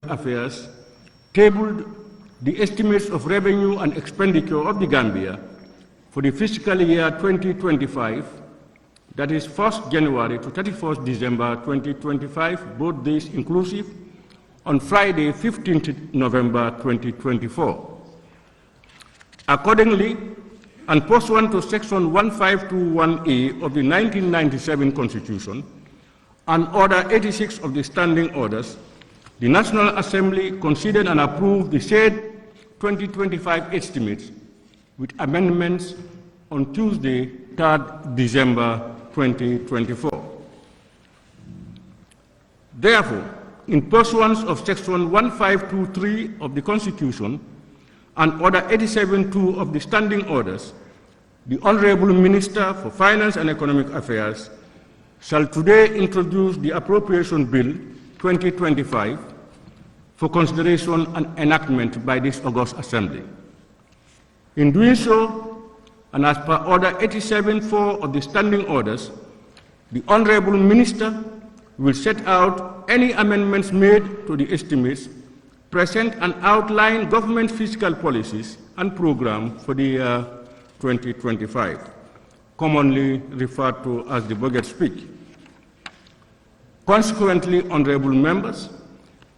Affairs tabled the estimates of revenue and expenditure of the Gambia for the fiscal year 2025, that is 1st January to 31st December 2025, both days inclusive, on Friday, 15th November 2024. Accordingly, and pursuant to Section 1521A of the 1997 Constitution and Order 86 of the Standing Orders, the National Assembly considered and approved the said 2025 estimates with amendments on Tuesday, 3rd December 2024. Therefore, in pursuance of Section 1523 of the Constitution and Order 87.2 of the Standing Orders, the Honorable Minister for Finance and Economic Affairs shall today introduce the Appropriation Bill 2025 for consideration and enactment by this august Assembly. In doing so, and as per Order 87.4 of the Standing Orders, the Honorable Minister will set out any amendments made to the estimates, present and outline government fiscal policies and program for the year 2025, commonly referred to as the budget speech. Consequently, honorable members,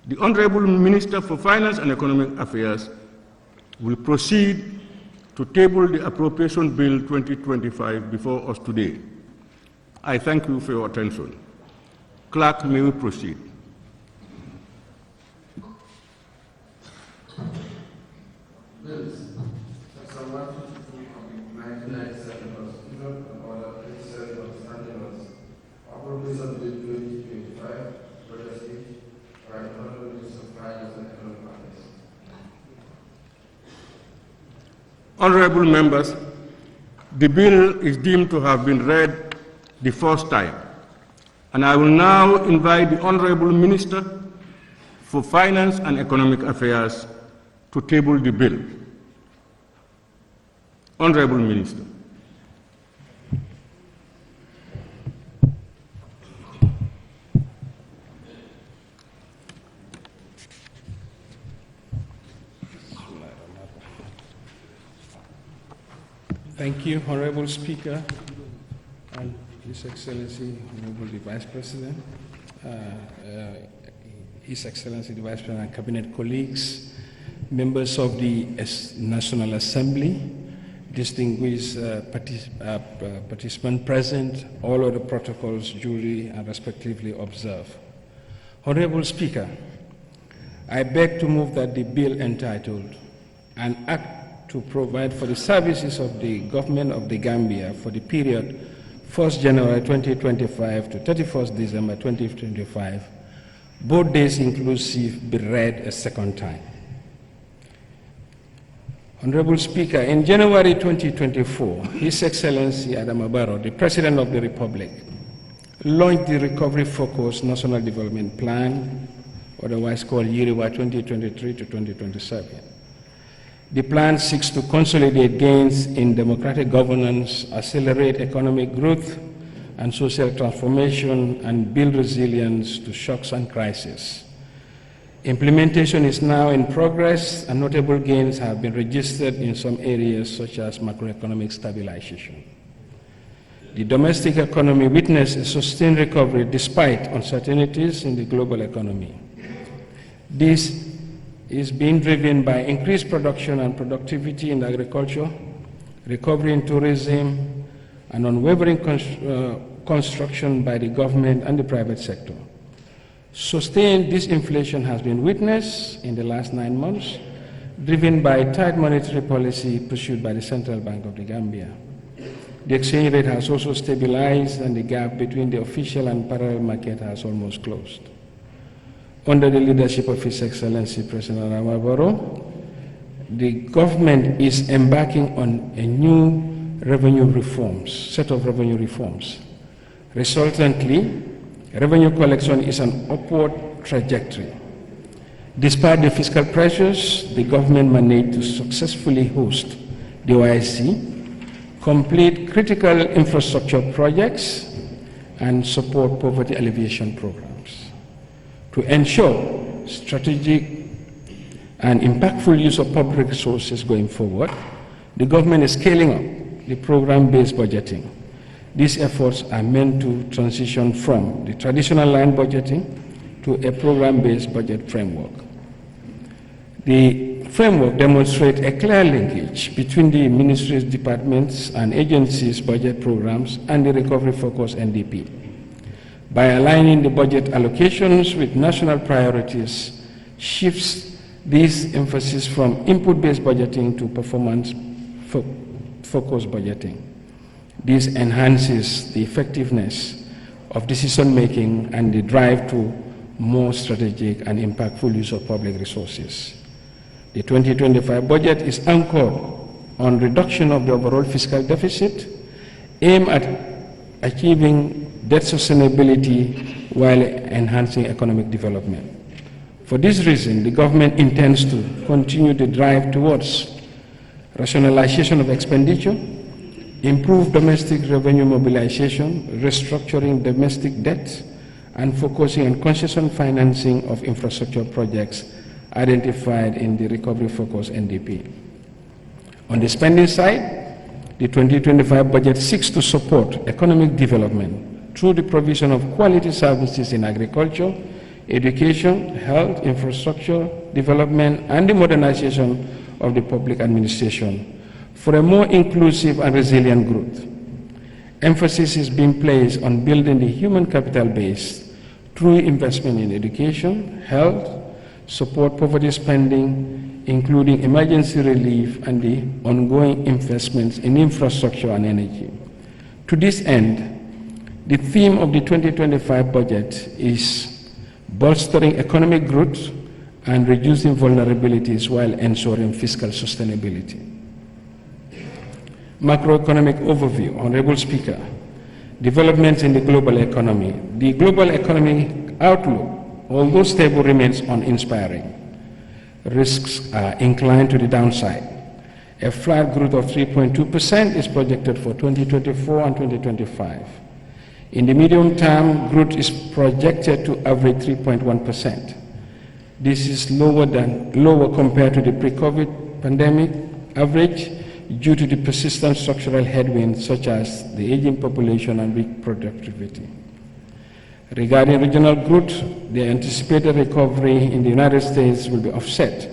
the Honorable Minister for Finance and Economic Affairs will proceed to table the Appropriation Bill 2025 before us today. I thank you for your attention. Clerk, may we proceed? Bills. Section 152 of the 1997 Constitution and Order 87 of the Standing Orders. Appropriation Bill 2025, budget speech by the Honorable Minister of Finance and Economic Affairs. Honorable members, the bill is deemed to have been read the first time, and I will now invite the Honorable Minister for Finance and Economic Affairs to table the bill. Honorable Minister. Thank you, Honorable Speaker, and His Excellency, Honorable the Vice President, His Excellency the Vice President and Cabinet colleagues, members of the National Assembly, distinguished participants present, all other protocols duly and respectively observed. Honorable Speaker, I beg to move that the bill entitled An Act to provide for the services of the Government of the Gambia for the period 1st January 2025 to 31st December 2025, both days inclusive, be read a second time. Honorable Speaker, in January 2024, His Excellency Adama Barrow, the President of the Republic, launched the Recovery Focused National Development Plan, otherwise called YIRIWA 2023 to 2027. The plan seeks to consolidate gains in democratic governance, accelerate economic growth and social transformation, and build resilience to shocks and crises. Implementation is now in progress, and notable gains have been registered in some areas such as macroeconomic stabilization. The domestic economy witnessed a sustained recovery despite uncertainties in the global economy. This is being driven by increased production and productivity in agriculture, recovery in tourism, and unwavering construction by the government and the private sector. Sustained disinflation has been witnessed in the last 9 months, driven by tight monetary policy pursued by the Central Bank of the Gambia. The exchange rate has also stabilized, and the gap between the official and parallel market has almost closed. Under the leadership of His Excellency President Adama Barrow, the government is embarking on a new set of revenue reforms. Resultantly, revenue collection is an upward trajectory. Despite the fiscal pressures, the government managed to successfully host the OIC, complete critical infrastructure projects, and support poverty alleviation programs. To ensure strategic and impactful use of public resources going forward, the government is scaling up the program-based budgeting. These efforts are meant to transition from the traditional line budgeting to a program-based budget framework. The framework demonstrates a clear linkage between the ministry's departments and agencies' budget programs and the Recovery Focus NDP. By aligning the budget allocations with national priorities, shifts this emphasis from input-based budgeting to performance-focused budgeting. This enhances the effectiveness of decision-making and the drive to more strategic and impactful use of public resources. The 2025 budget is anchored on reduction of the overall fiscal deficit, aimed at achieving debt sustainability while enhancing economic development. For this reason, the government intends to continue the drive towards rationalization of expenditure, improve domestic revenue mobilization, restructuring domestic debt, and focusing on concession financing of infrastructure projects identified in the Recovery Focus NDP. On the spending side, the 2025 budget seeks to support economic development through the provision of quality services in agriculture, education, health, infrastructure development, and the modernization of the public administration for a more inclusive and resilient growth. Emphasis is being placed on building the human capital base through investment in education, health, support poverty spending, including emergency relief and the ongoing investments in infrastructure and energy. To this end, the theme of the 2025 budget is bolstering economic growth and reducing vulnerabilities while ensuring fiscal sustainability. Macroeconomic overview, Honorable Speaker. Developments in the global economy. The global economic outlook, although stable, remains uninspiring. Risks are inclined to the downside. A flat growth of 3.2% is projected for 2024 and 2025. In the medium term, growth is projected to average 3.1%. This is lower compared to the pre-COVID pandemic average due to the persistent structural headwinds such as the aging population and weak productivity. Regarding regional growth, the anticipated recovery in the United States will be offset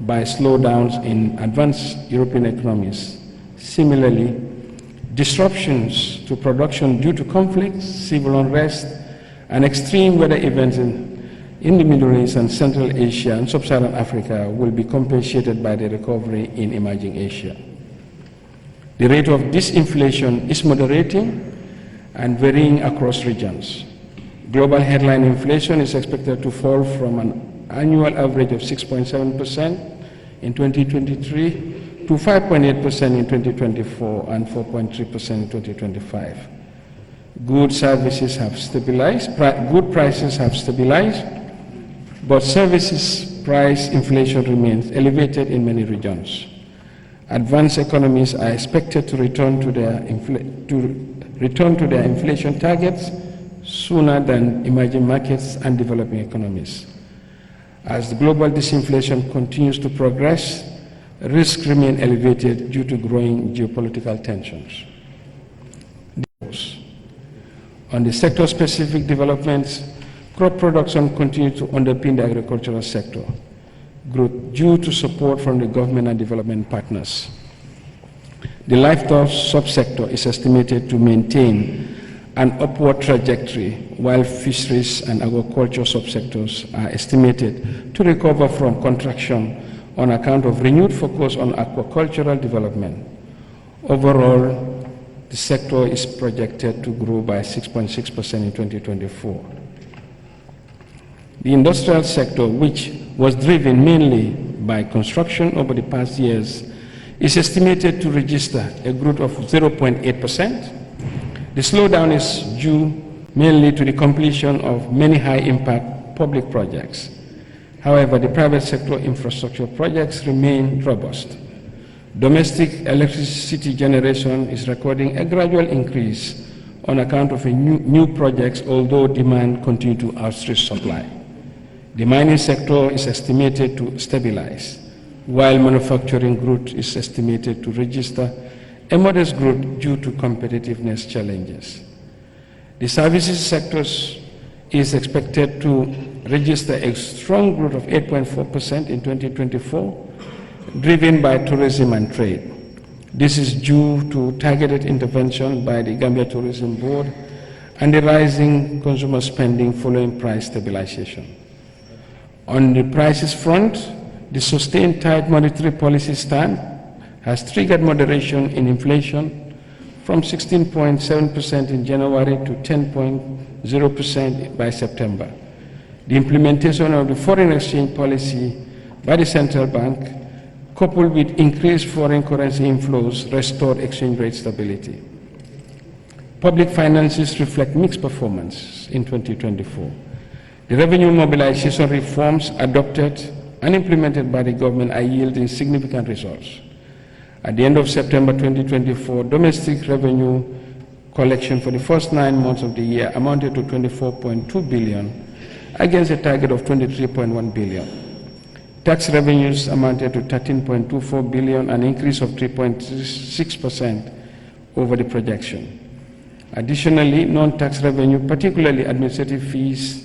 by slowdowns in advanced European economies. Similarly, disruptions to production due to conflicts, civil unrest, and extreme weather events in the Middle East and Central Asia and Sub-Saharan Africa will be compensated by the recovery in emerging Asia. The rate of disinflation is moderating and varying across regions. Global headline inflation is expected to fall from an annual average of 6.7% in 2023 to 5.8% in 2024 and 4.3% in 2025. Good prices have stabilized, but services price inflation remains elevated in many regions. Advanced economies are expected to return to their inflation targets sooner than emerging markets and developing economies. As the global disinflation continues to progress, risks remain elevated due to growing geopolitical tensions. On the sector-specific developments, crop production continues to underpin the agricultural sector growth due to support from the government and development partners. The livestock subsector is estimated to maintain an upward trajectory, while fisheries and agriculture subsectors are estimated to recover from contraction on account of renewed focus on aquacultural development. Overall, the sector is projected to grow by 6.6% in 2024. The industrial sector, which was driven mainly by construction over the past years, is estimated to register a growth of 0.8%. The slowdown is due mainly to the completion of many high-impact public projects. However, the private sector infrastructure projects remain robust. Domestic electricity generation is recording a gradual increase on account of new projects, although demand continues to outstrip supply. The mining sector is estimated to stabilize, while manufacturing growth is estimated to register a modest growth due to competitiveness challenges. The services sector is expected to register a strong growth of 8.4% in 2024, driven by tourism and trade. This is due to targeted intervention by the Gambia Tourism Board and the rising consumer spending following price stabilization. On the prices front, the sustained tight monetary policy stand has triggered moderation in inflation from 16.7% in January to 10.0% by September. The implementation of the foreign exchange policy by the central bank, coupled with increased foreign currency inflows, restored exchange rate stability. Public finances reflect mixed performance in 2024. The revenue mobilization reforms adopted and implemented by the government are yielding significant results. At the end of September 2024, domestic revenue collection for the first 9 months of the year amounted to 24.2 billion against a target of 23.1 billion. Tax revenues amounted to 13.24 billion, an increase of 3.6% over the projection. Additionally, non-tax revenue, particularly administrative fees,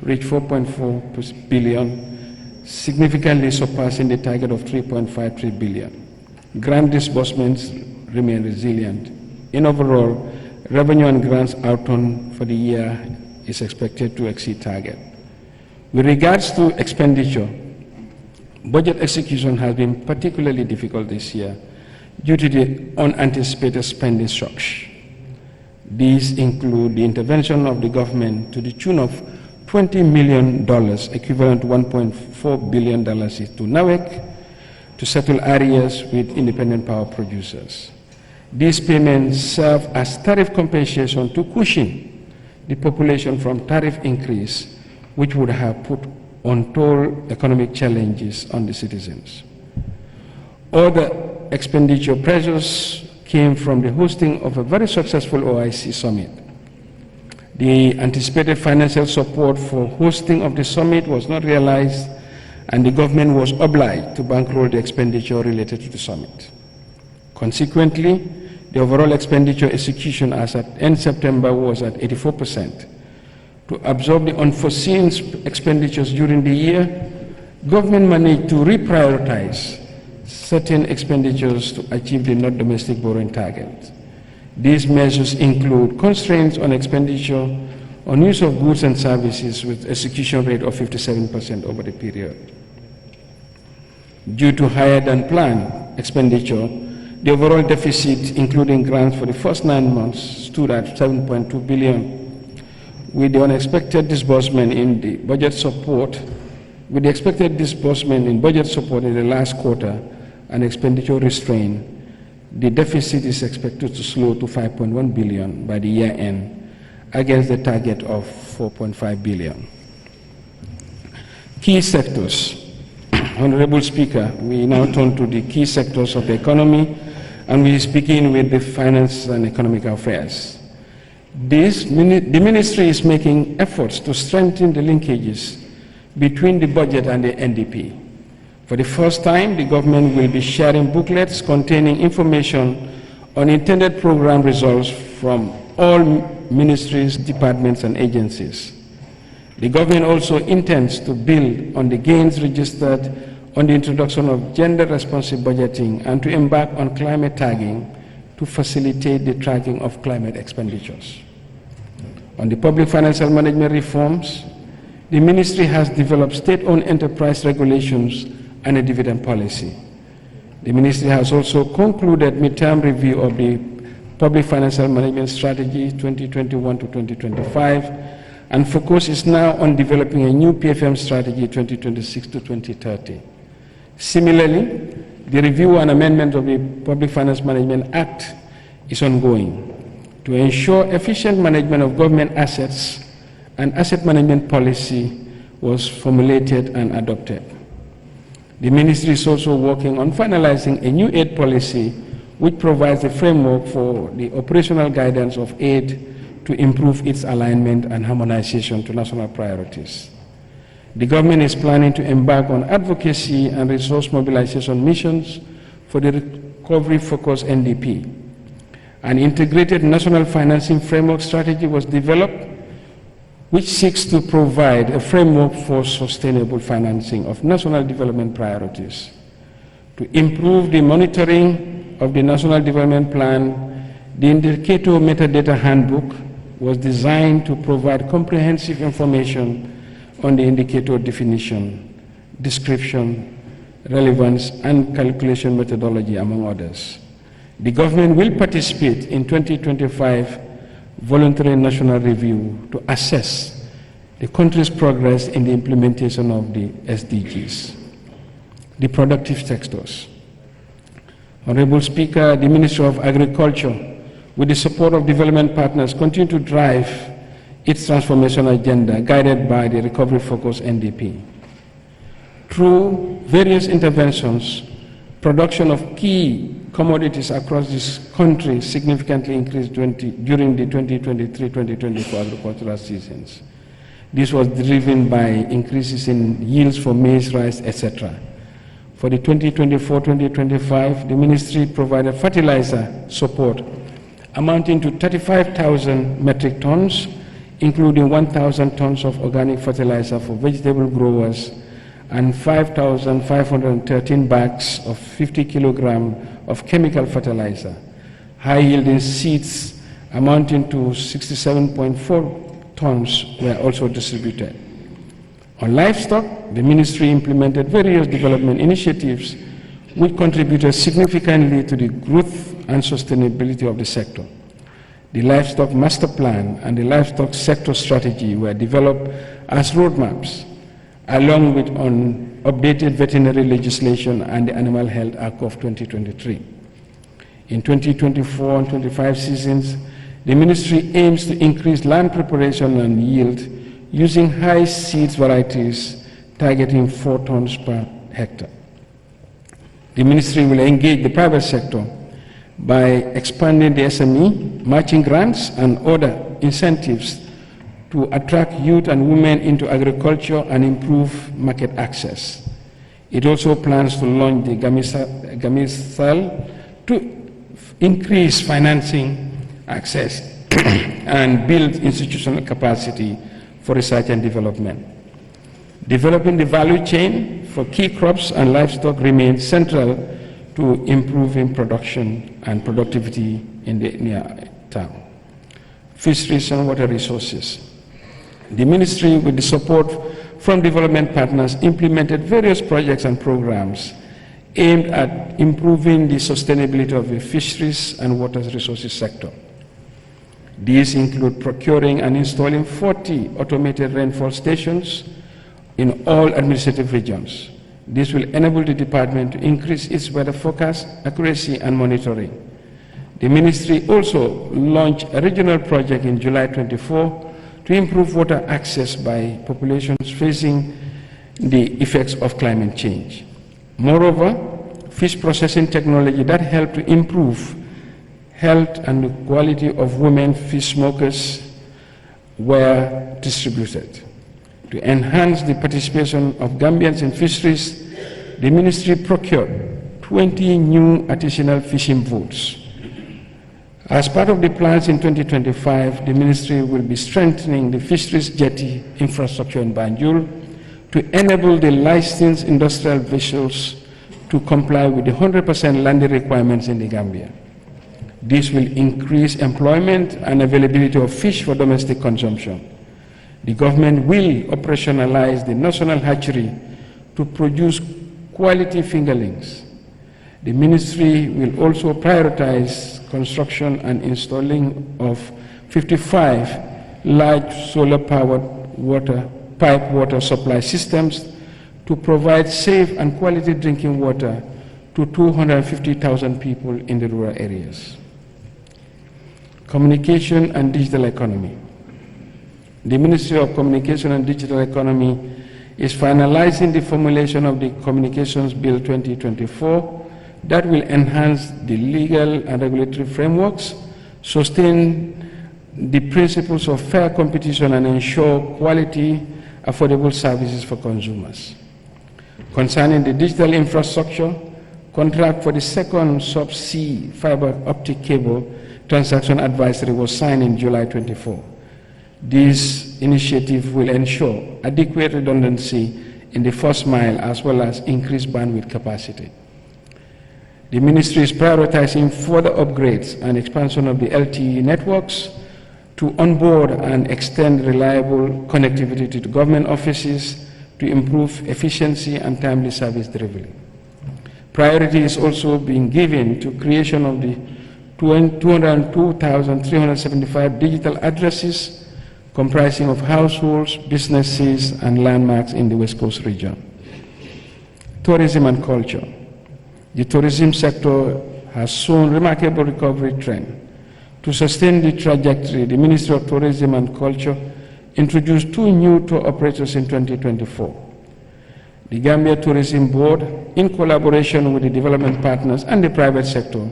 reached 4.4 billion, significantly surpassing the target of 3.53 billion. Grant disbursements remain resilient. In overall, revenue and grants outturn for the year is expected to exceed target. With regards to expenditure, budget execution has been particularly difficult this year due to the unanticipated spending shocks. These include the intervention of the government to the tune of $20 million, equivalent to $1.4 billion to NAWEC, to settle areas with independent power producers. These payments serve as tariff compensation to cushion the population from tariff increase, which would have put untold economic challenges on the citizens. Other expenditure pressures came from the hosting of a very successful OIC summit. The anticipated financial support for hosting of the summit was not realized, and the government was obliged to bankroll the expenditure related to the summit. Consequently, the overall expenditure execution as at end September was at 84%. To absorb the unforeseen expenditures during the year, government managed to reprioritize certain expenditures to achieve the net domestic borrowing target. These measures include constraints on expenditure on use of goods and services with execution rate of 57% over the period. Due to higher than planned expenditure, the overall deficit, including grants for the first 9 months, stood at 7.2 billion. With the unexpected disbursement in the budget support, in the last quarter and expenditure restraint, the deficit is expected to slow to 5.1 billion by the year end, against the target of 4.5 billion. Key sectors. Honorable Speaker, we now turn to the key sectors of the economy, and we begin with the finance and economic affairs. The ministry is making efforts to strengthen the linkages between the budget and the NDP. For the first time, the government will be sharing booklets containing information on intended program results from all ministries, departments, and agencies. The government also intends to build on the gains registered on the introduction of gender-responsive budgeting and to embark on climate tagging to facilitate the tracking of climate expenditures. On the public financial management reforms, the ministry has developed state-owned enterprise regulations and a dividend policy. The ministry has also concluded midterm review of the Public Financial Management Strategy 2021 to 2025, and focus is now on developing a new PFM strategy 2026 to 2030. Similarly, the review and amendment of the Public Finance Management Act is ongoing. To ensure efficient management of government assets, an asset management policy was formulated and adopted. The ministry is also working on finalizing a new aid policy which provides a framework for the operational guidance of aid to improve its alignment and harmonization to national priorities. The government is planning to embark on advocacy and resource mobilization missions for the recovery-focused NDP. An integrated national financing framework strategy was developed, which seeks to provide a framework for sustainable financing of national development priorities. To improve the monitoring of the National Development Plan, the Indicator Metadata Handbook was designed to provide comprehensive information on the indicator definition, description, relevance, and calculation methodology, among others. The government will participate in 2025 voluntary national review to assess the country's progress in the implementation of the SDGs. The productive sectors. Honorable Speaker, the Ministry of Agriculture, with the support of development partners, continue to drive its transformation agenda guided by the recovery-focused NDP. Through various interventions, production of key commodities across this country significantly increased during the 2023-2024 agricultural seasons. This was driven by increases in yields for maize, rice, etc. For the 2024-2025, the ministry provided fertilizer support amounting to 35,000 metric tons, including 1,000 tons of organic fertilizer for vegetable growers and 5,513 bags of 50 kilograms of chemical fertilizer. High-yielding seeds amounting to 67.4 tons were also distributed. On livestock, the ministry implemented various development initiatives which contributed significantly to the growth and sustainability of the sector. The Livestock Master Plan and the Livestock Sector Strategy were developed as roadmaps, along with updated veterinary legislation and the Animal Health Act of 2023. In 2024 and 25 seasons, the ministry aims to increase land preparation and yield using high seeds varieties targeting 4 tons per hectare. The ministry will engage the private sector by expanding the SME, matching grants, and other incentives to attract youth and women into agriculture and improve market access. It also plans to launch the Fiscal to increase financing access and build institutional capacity for research and development. Developing the value chain for key crops and livestock remains central to improving production and productivity in the near term. Fisheries and water resources. The ministry, with the support from development partners, implemented various projects and programs aimed at improving the sustainability of the fisheries and water resources sector. These include procuring and installing 40 automated rainfall stations in all administrative regions. This will enable the department to increase its weather forecast accuracy and monitoring. The ministry also launched a regional project in July 24 to improve water access by populations facing the effects of climate change. Moreover, fish processing technology that help to improve health and the quality of women fish smokers were distributed. To enhance the participation of Gambians in fisheries, the ministry procured 20 new artisanal fishing boats. As part of the plans in 2025, the ministry will be strengthening the fisheries jetty infrastructure in Banjul to enable the licensed industrial vessels to comply with the 100% landing requirements in the Gambia. This will increase employment and availability of fish for domestic consumption. The government will operationalize the national hatchery to produce quality fingerlings. The ministry will also prioritize construction and installing of 55 large solar-powered pipe water supply systems to provide safe and quality drinking water to 250,000 people in the rural areas. Communication and digital economy. The Ministry of Communication and Digital Economy is finalizing the formulation of the Communications Bill 2024 that will enhance the legal and regulatory frameworks, sustain the principles of fair competition, and ensure quality affordable services for consumers. Concerning the digital infrastructure, contract for the second subsea fiber optic cable transaction advisory was signed in July 24. This initiative will ensure adequate redundancy in the first mile as well as increased bandwidth capacity. The ministry is prioritizing further upgrades and expansion of the LTE networks to onboard and extend reliable connectivity to government offices to improve efficiency and timely service delivery. Priority is also being given to creation of the 202,375 digital addresses comprising of households, businesses, and landmarks in the West Coast region. Tourism and culture. The tourism sector has shown remarkable recovery trend. To sustain the trajectory, the Ministry of Tourism and Culture introduced 2 new tour operators in 2024. The Gambia Tourism Board, in collaboration with the development partners and the private sector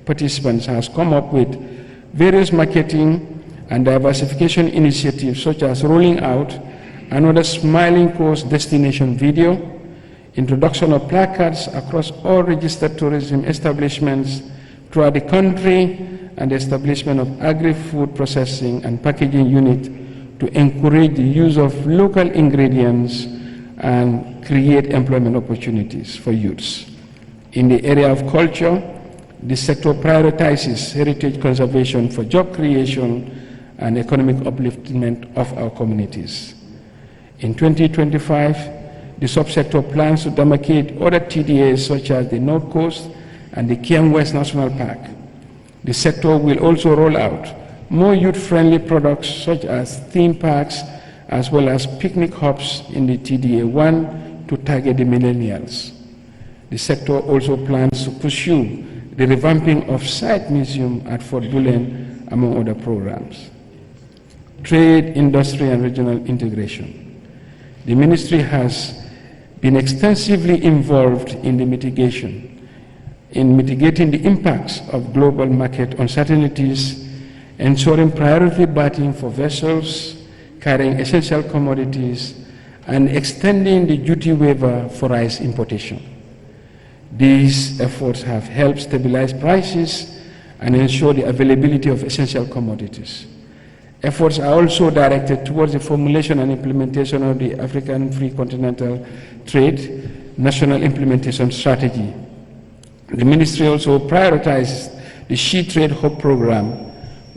participants, has come up with various marketing and diversification initiatives such as rolling out another Smiling Coast destination video, introduction of placards across all registered tourism establishments throughout the country, and the establishment of agri-food processing and packaging unit to encourage the use of local ingredients and create employment opportunities for youths. In the area of culture, the sector prioritizes heritage conservation for job creation and economic upliftment of our communities. In 2025, the subsector plans to demarcate other TDAs such as the North Coast and the Kiang West National Park. The sector will also roll out more youth-friendly products such as theme parks as well as picnic hubs in the TDA-1 to target the millennials. The sector also plans to pursue the revamping of Site Museum at Fort Bullen, among other programs. Trade, industry, and regional integration. The ministry has been extensively involved in mitigating the impacts of global market uncertainties, ensuring priority batting for vessels carrying essential commodities, and extending the duty waiver for rice importation. These efforts have helped stabilize prices and ensure the availability of essential commodities. Efforts are also directed towards the formulation and implementation of the African Free Continental Trade National Implementation Strategy. The ministry also prioritizes the She Trade Hub program,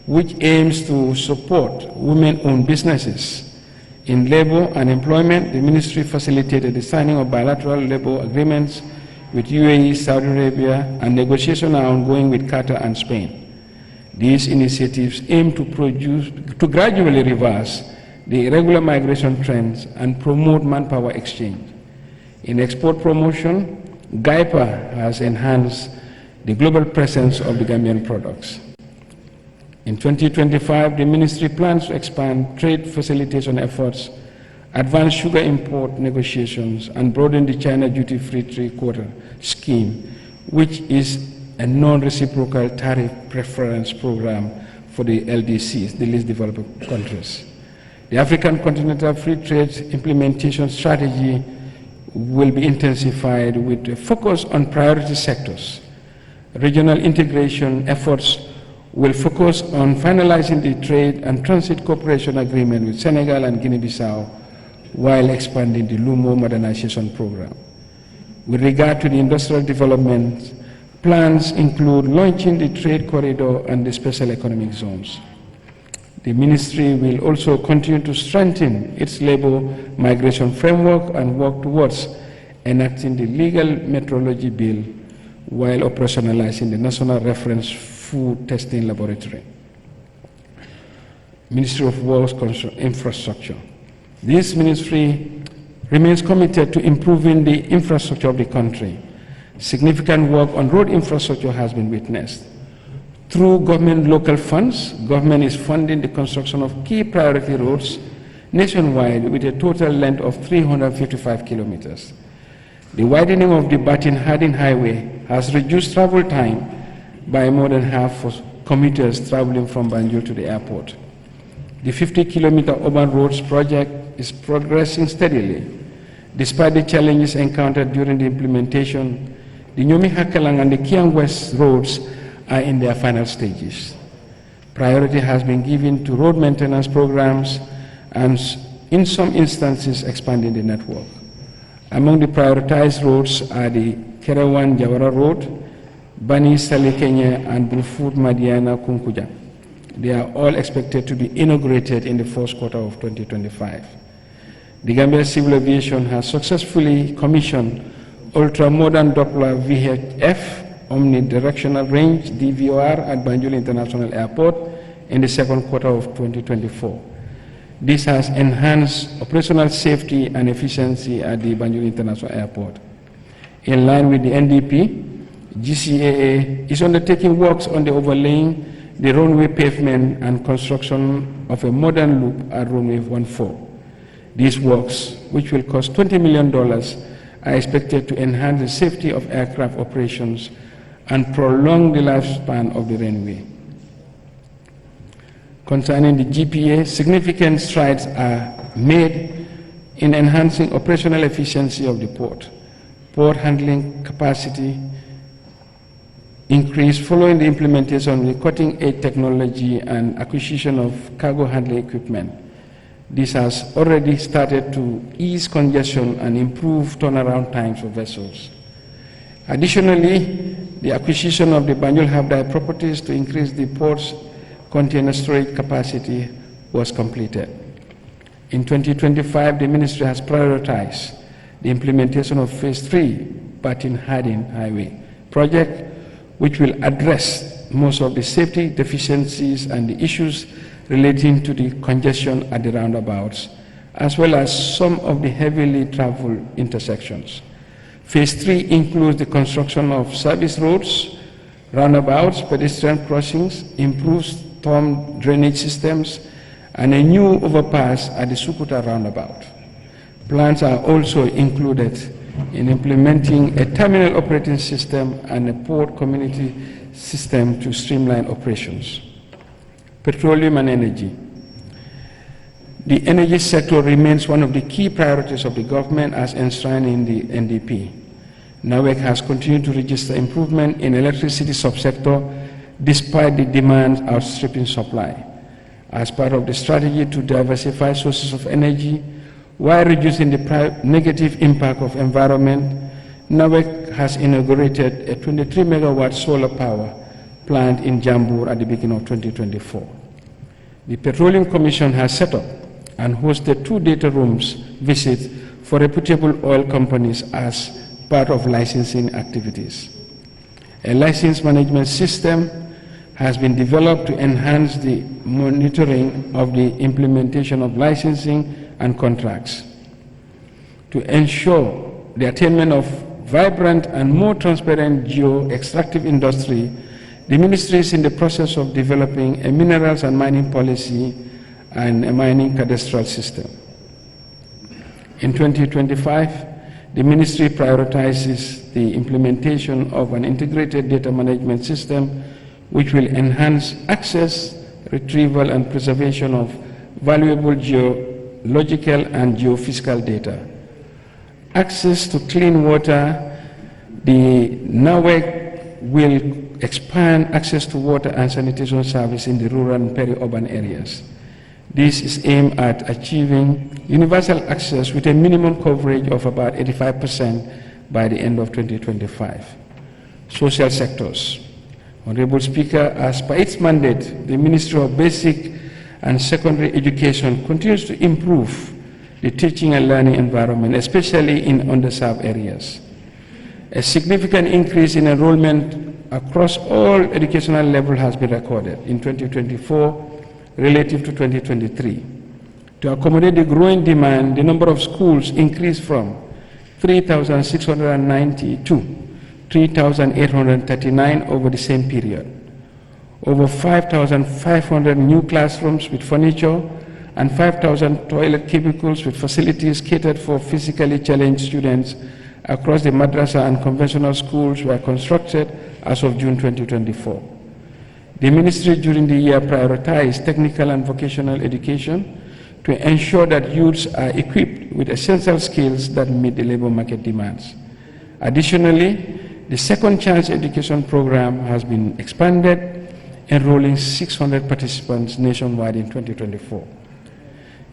which aims to support women-owned businesses. In labor and employment, the ministry facilitated the signing of bilateral labor agreements with UAE, Saudi Arabia, and negotiations are ongoing with Qatar and Spain. These initiatives aim to gradually reverse the irregular migration trends and promote manpower exchange. In export promotion, GAIPA has enhanced the global presence of the Gambian products. In 2025, the ministry plans to expand trade facilitation efforts, advance sugar import negotiations, and broaden the China duty-free trade quota scheme, which is a non-reciprocal tariff preference program for the LDCs, the least developed countries. The African Continental Free Trade Implementation Strategy will be intensified with a focus on priority sectors. Regional integration efforts will focus on finalizing the trade and transit cooperation agreement with Senegal and Guinea-Bissau while expanding the Lumo modernization program. With regard to the industrial development, plans include launching the trade corridor and the special economic zones. The ministry will also continue to strengthen its labor migration framework and work towards enacting the legal metrology bill while operationalizing the National Reference Food Testing Laboratory. Ministry of Works Infrastructure. This ministry remains committed to improving the infrastructure of the country. Significant work on road infrastructure has been witnessed. Through government local funds, government is funding the construction of key priority roads nationwide with a total length of 355 kilometers. The widening of the Batin-Hardin Highway has reduced travel time by more than half for commuters traveling from Banjul to the airport. The 50-kilometer urban roads project is progressing steadily. Despite the challenges encountered during the implementation, the Nyomi Hakalang and the Kiang West roads are in their final stages. Priority has been given to road maintenance programs and in some instances expanding the network. Among the prioritized roads are the Kerewan Jawara Road, Bani Sali Kenya and Brufut Madiana Kunkuja. They are all expected to be inaugurated in the first quarter of 2025. The Gambia Civil Aviation has successfully commissioned ultra-modern Doppler VHF omnidirectional range DVOR at Banjul International Airport in the second quarter of 2024. This has enhanced operational safety and efficiency at the Banjul International Airport. In line with the NDP, GCAA is undertaking works on the overlaying the runway pavement and construction of a modern loop at runway 14. These works, which will cost $20 million, are expected to enhance the safety of aircraft operations and prolong the lifespan of the runway. Concerning the GPA, significant strides are made in enhancing operational efficiency of the port. Port handling capacity increased following the implementation of the cutting-edge technology and acquisition of cargo handling equipment. This has already started to ease congestion and improve turnaround times for vessels. Additionally, the acquisition of the Banjul Habdai properties to increase the port's container storage capacity was completed. In 2025, the ministry has prioritized the implementation of Phase 3 Batin-Hardin Highway project, which will address most of the safety deficiencies and the issues relating to the congestion at the roundabouts, as well as some of the heavily traveled intersections. Phase 3 includes the construction of service roads, roundabouts, pedestrian crossings, improved storm drainage systems, and a new overpass at the Sukuta roundabout. Plans are also included in implementing a terminal operating system and a port community system to streamline operations. Petroleum and energy. The energy sector remains one of the key priorities of the government as enshrined in the NDP. NAWEC has continued to register improvement in electricity subsector despite the demand outstripping supply. As part of the strategy to diversify sources of energy while reducing the negative impact of environment, NAWEC has inaugurated a 23-megawatt solar power plant in Jambur at the beginning of 2024. The Petroleum Commission has set up and hosted 2 data rooms visits for reputable oil companies as part of licensing activities. A license management system has been developed to enhance the monitoring of the implementation of licensing and contracts. To ensure the attainment of vibrant and more transparent geo-extractive industry, the ministry is in the process of developing a minerals and mining policy and a mining cadastral system. In 2025, the ministry prioritizes the implementation of an integrated data management system which will enhance access, retrieval, and preservation of valuable geological and geophysical data. Access to clean water, the NAWEC will expand access to water and sanitation service in the rural and peri-urban areas. This is aimed at achieving universal access with a minimum coverage of about 85% by the end of 2025. Social sectors. Honorable Speaker, as per its mandate, the Ministry of Basic and Secondary Education continues to improve the teaching and learning environment, especially in underserved areas. A significant increase in enrollment across all educational levels has been recorded in 2024 relative to 2023. To accommodate the growing demand, the number of schools increased from 3,690 to 3,839 over the same period. Over 5,500 new classrooms with furniture and 5,000 toilet cubicles with facilities catered for physically challenged students across the madrasa and conventional schools were constructed as of June 2024. The ministry during the year prioritized technical and vocational education to ensure that youths are equipped with essential skills that meet the labor market demands. Additionally, the Second Chance Education Program has been expanded, enrolling 600 participants nationwide in 2024.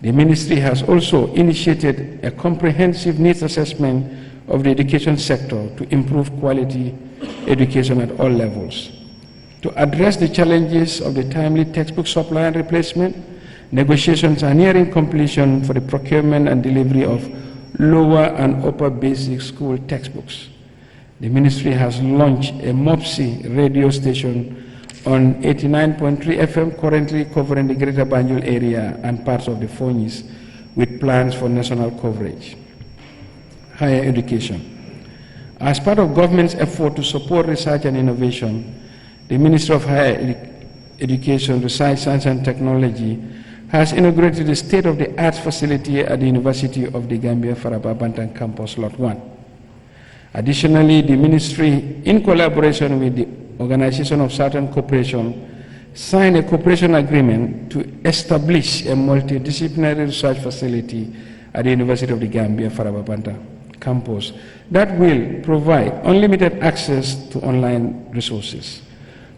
The ministry has also initiated a comprehensive needs assessment of the education sector to improve quality education at all levels. To address the challenges of the timely textbook supply and replacement, negotiations are nearing completion for the procurement and delivery of lower and upper basic school textbooks. The ministry has launched a MOPSI radio station on 89.3 FM, currently covering the Greater Banjul area and parts of the Fonyis, with plans for national coverage. Higher education. As part of government's effort to support research and innovation, the Ministry of Higher Education, Research, Science and Technology has inaugurated the state-of-the-art facility at the University of the Gambia, Faraba Bantan Campus, Lot 1. Additionally, the ministry, in collaboration with the Organization of Southern Cooperation, signed a cooperation agreement to establish a multidisciplinary research facility at the University of the Gambia, Faraba Bantan Campus that will provide unlimited access to online resources.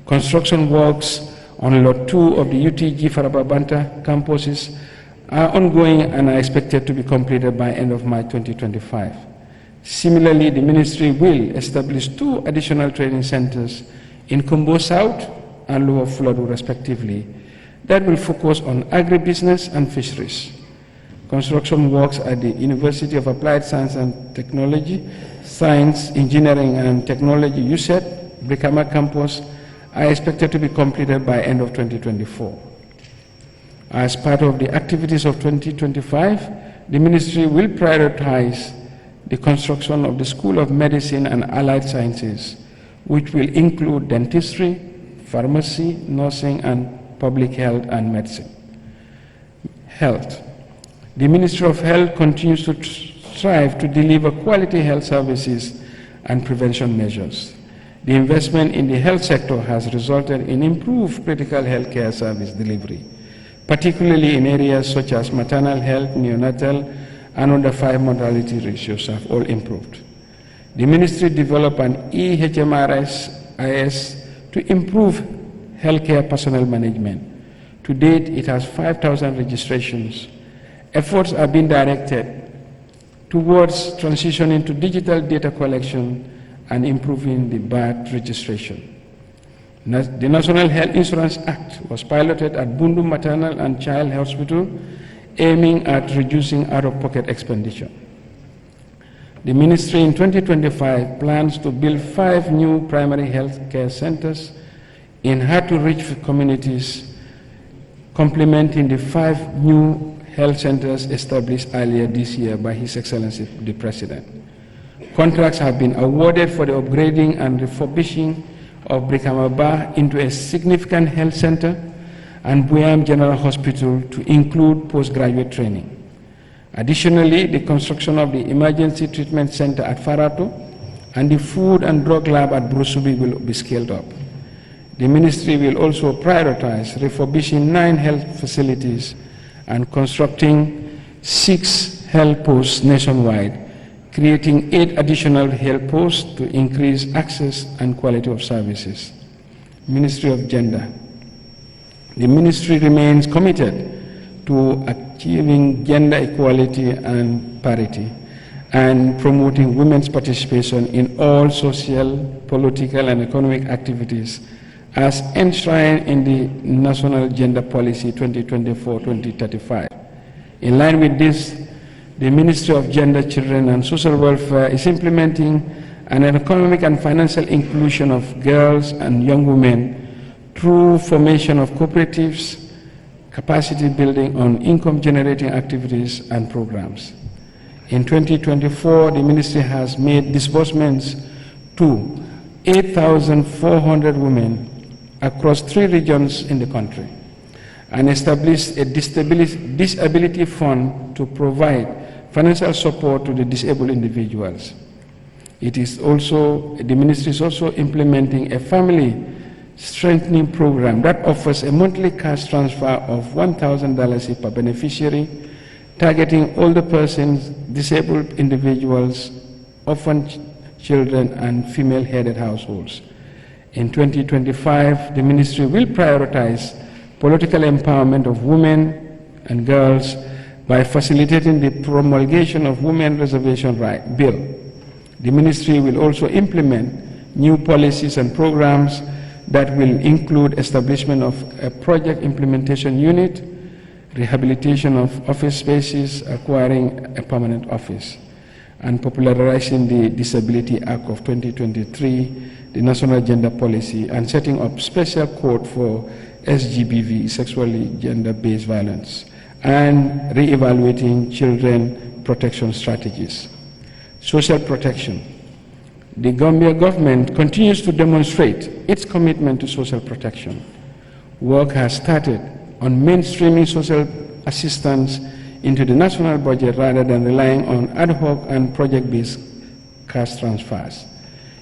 Construction works on Lot 2 of the UTG Faraba Bantan campuses are ongoing and are expected to be completed by end of March 2025. Similarly, the ministry will establish 2 additional training centers in Kumbo South and Lower Flood, respectively, that will focus on agribusiness and fisheries. Construction works at the University of Applied Science and Technology, Science, Engineering and Technology, USET, Brikama campus, are expected to be completed by end of 2024. As part of the activities of 2025, the ministry will prioritize the construction of the School of Medicine and Allied Sciences, which will include dentistry, pharmacy, nursing, and public health and medicine. Health. The Ministry of Health continues to strive to deliver quality health services and prevention measures. The investment in the health sector has resulted in improved critical health care service delivery, particularly in areas such as maternal health, neonatal, and under 5 mortality ratios have all improved. The ministry developed an EHMRS-IS to improve healthcare personnel management. To date, it has 5,000 registrations. Efforts are being directed towards transitioning to digital data collection and improving the birth registration. The National Health Insurance Act was piloted at Bundu Maternal and Child Hospital, aiming at reducing out-of-pocket expenditure. The ministry in 2025 plans to build 5 new primary health care centers in hard-to-reach communities, complementing the 5 new health centers established earlier this year by His Excellency the President. Contracts have been awarded for the upgrading and refurbishing of Brikama into a significant health center and Buyam General Hospital to include postgraduate training. Additionally, the construction of the Emergency Treatment Center at Farato and the Food and Drug Lab at Brusubi will be scaled up. The ministry will also prioritize refurbishing 9 health facilities and constructing 6 health posts nationwide, creating 8 additional health posts to increase access and quality of services. Ministry of Gender. The ministry remains committed to achieving gender equality and parity and promoting women's participation in all social, political, and economic activities as enshrined in the National Gender Policy 2024-2035. In line with this, the Ministry of Gender, Children, and Social Welfare is implementing an economic and financial inclusion of girls and young women through formation of cooperatives, capacity building on income-generating activities and programs. In 2024, the ministry has made disbursements to 8,400 women across 3 regions in the country and established a disability fund to provide financial support to the disabled individuals. The ministry is also implementing a family strengthening program that offers a monthly cash transfer of $1,000 per beneficiary targeting older persons, disabled individuals, orphan children, and female-headed households. In 2025, the ministry will prioritize political empowerment of women and girls by facilitating the promulgation of Women Reservation Right Bill. The ministry will also implement new policies and programs that will include establishment of a project implementation unit, rehabilitation of office spaces, acquiring a permanent office, and popularizing the Disability Act of 2023, the National Gender Policy, and setting up special court for SGBV, sexually gender-based violence, and re-evaluating children protection strategies. Social protection. The Gambia government continues to demonstrate its commitment to social protection. Work has started on mainstreaming social assistance into the national budget rather than relying on ad hoc and project-based cash transfers.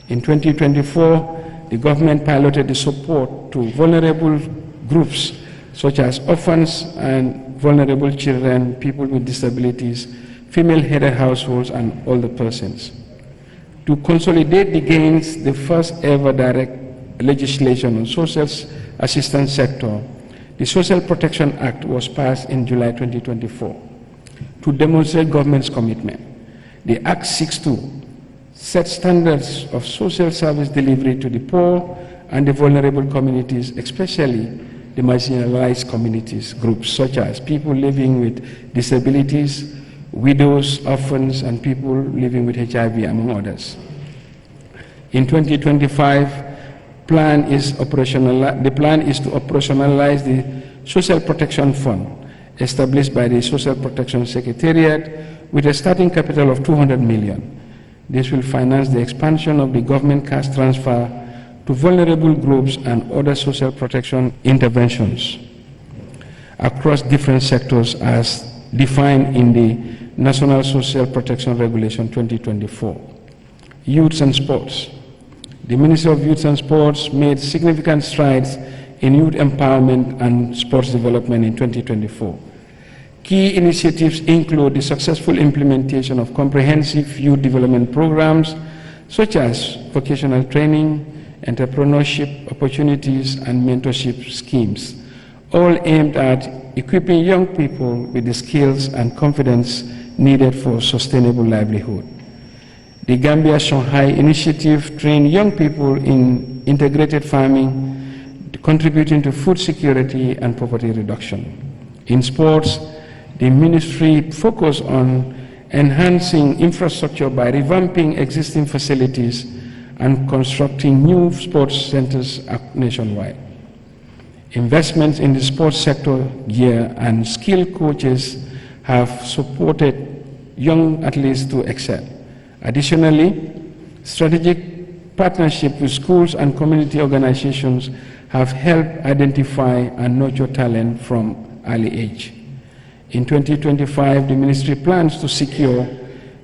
In 2024, the government piloted the support to vulnerable groups such as orphans and vulnerable children, people with disabilities, female-headed households, and older persons. To consolidate the gains, the first ever direct legislation on social assistance sector, the Social Protection Act, was passed in July 2024. To demonstrate government's commitment, the Act seeks to set standards of social service delivery to the poor and the vulnerable communities, especially the marginalized communities groups such as people living with disabilities, widows, orphans, and people living with HIV, among others. In 2025, the plan is to operationalize the Social Protection Fund established by the Social Protection Secretariat with a starting capital of 200 million. This will finance the expansion of the government cash transfer to vulnerable groups and other social protection interventions across different sectors as defined in the National Social Protection Regulation 2024. Youth and sports. The Ministry of Youth and Sports made significant strides in youth empowerment and sports development in 2024. Key initiatives include the successful implementation of comprehensive youth development programs such as vocational training, entrepreneurship opportunities, and mentorship schemes, all aimed at equipping young people with the skills and confidence needed for sustainable livelihood. The Gambia Shanghai initiative trained young people in integrated farming, contributing to food security and poverty reduction. In sports, the ministry focused on enhancing infrastructure by revamping existing facilities and constructing new sports centers nationwide. Investments in the sports sector gear and skilled coaches have supported young athletes to excel. Additionally, strategic partnership with schools and community organizations have helped identify and nurture talent from early age. In 2025, the ministry plans to secure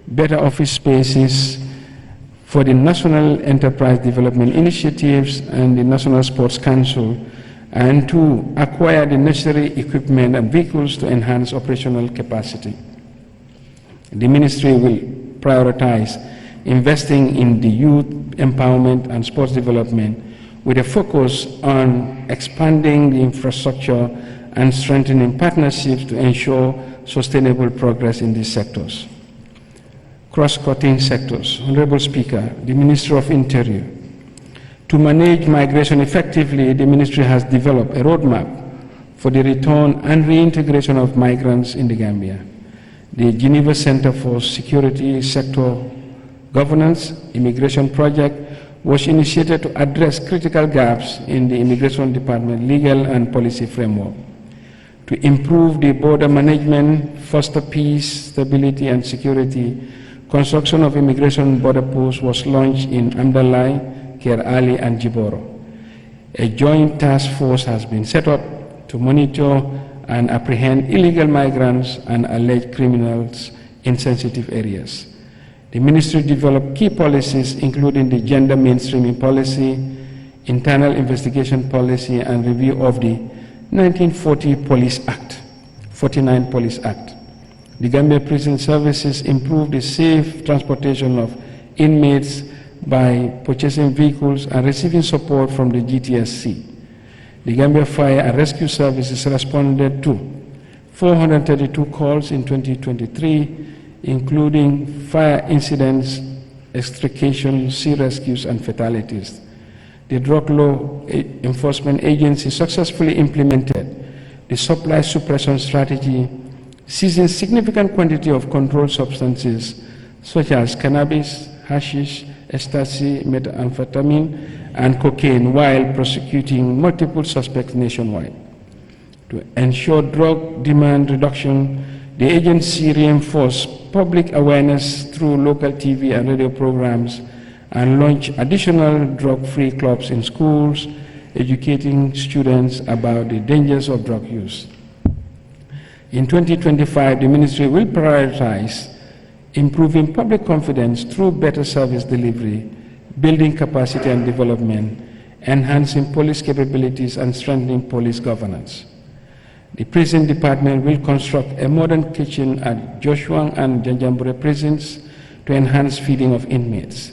better office spaces for the National Enterprise Development Initiatives and the National Sports Council, and to acquire the necessary equipment and vehicles to enhance operational capacity. The ministry will prioritize investing in the youth empowerment and sports development with a focus on expanding the infrastructure and strengthening partnerships to ensure sustainable progress in these sectors. Cross-cutting sectors. Honorable Speaker, the Ministry of Interior. To manage migration effectively, the ministry has developed a roadmap for the return and reintegration of migrants in the Gambia. The Geneva Center for Security Sector Governance Immigration Project was initiated to address critical gaps in the Immigration Department legal and policy framework. To improve the border management, foster peace, stability, and security, construction of immigration border posts was launched in Amdalai, Kier Ali, and Jiboro. A joint task force has been set up to monitor and apprehend illegal migrants and alleged criminals in sensitive areas. The ministry developed key policies including the gender mainstreaming policy, internal investigation policy, and review of the 1940 Police Act, 49 Police Act, The Gambia Prison Services improved the safe transportation of inmates by purchasing vehicles and receiving support from the GTSC. The Gambia Fire and Rescue Services responded to 432 calls in 2023, including fire incidents, extrication, sea rescues, and fatalities. The Drug Law Enforcement Agency successfully implemented the supply suppression strategy, seizing significant quantity of controlled substances such as cannabis, hashish, ecstasy, methamphetamine, and cocaine, while prosecuting multiple suspects nationwide. To ensure drug demand reduction, the agency reinforced public awareness through local TV and radio programs and launched additional drug-free clubs in schools, educating students about the dangers of drug use. In 2025, the ministry will prioritize improving public confidence through better service delivery, building capacity and development, enhancing police capabilities, and strengthening police governance. The prison department will construct a modern kitchen at Joshua and Janjambure prisons to enhance feeding of inmates.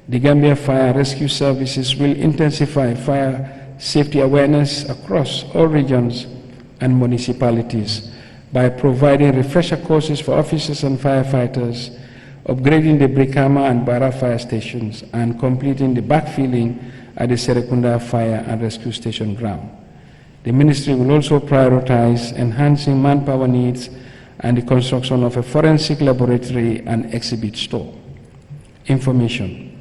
The Gambia Fire Rescue Services will intensify fire safety awareness across all regions and municipalities by providing refresher courses for officers and firefighters, upgrading the Brikama and Bara fire stations, and completing the backfilling at the Serekunda Fire and Rescue Station ground. The ministry will also prioritize enhancing manpower needs and the construction of a forensic laboratory and exhibit store. Information.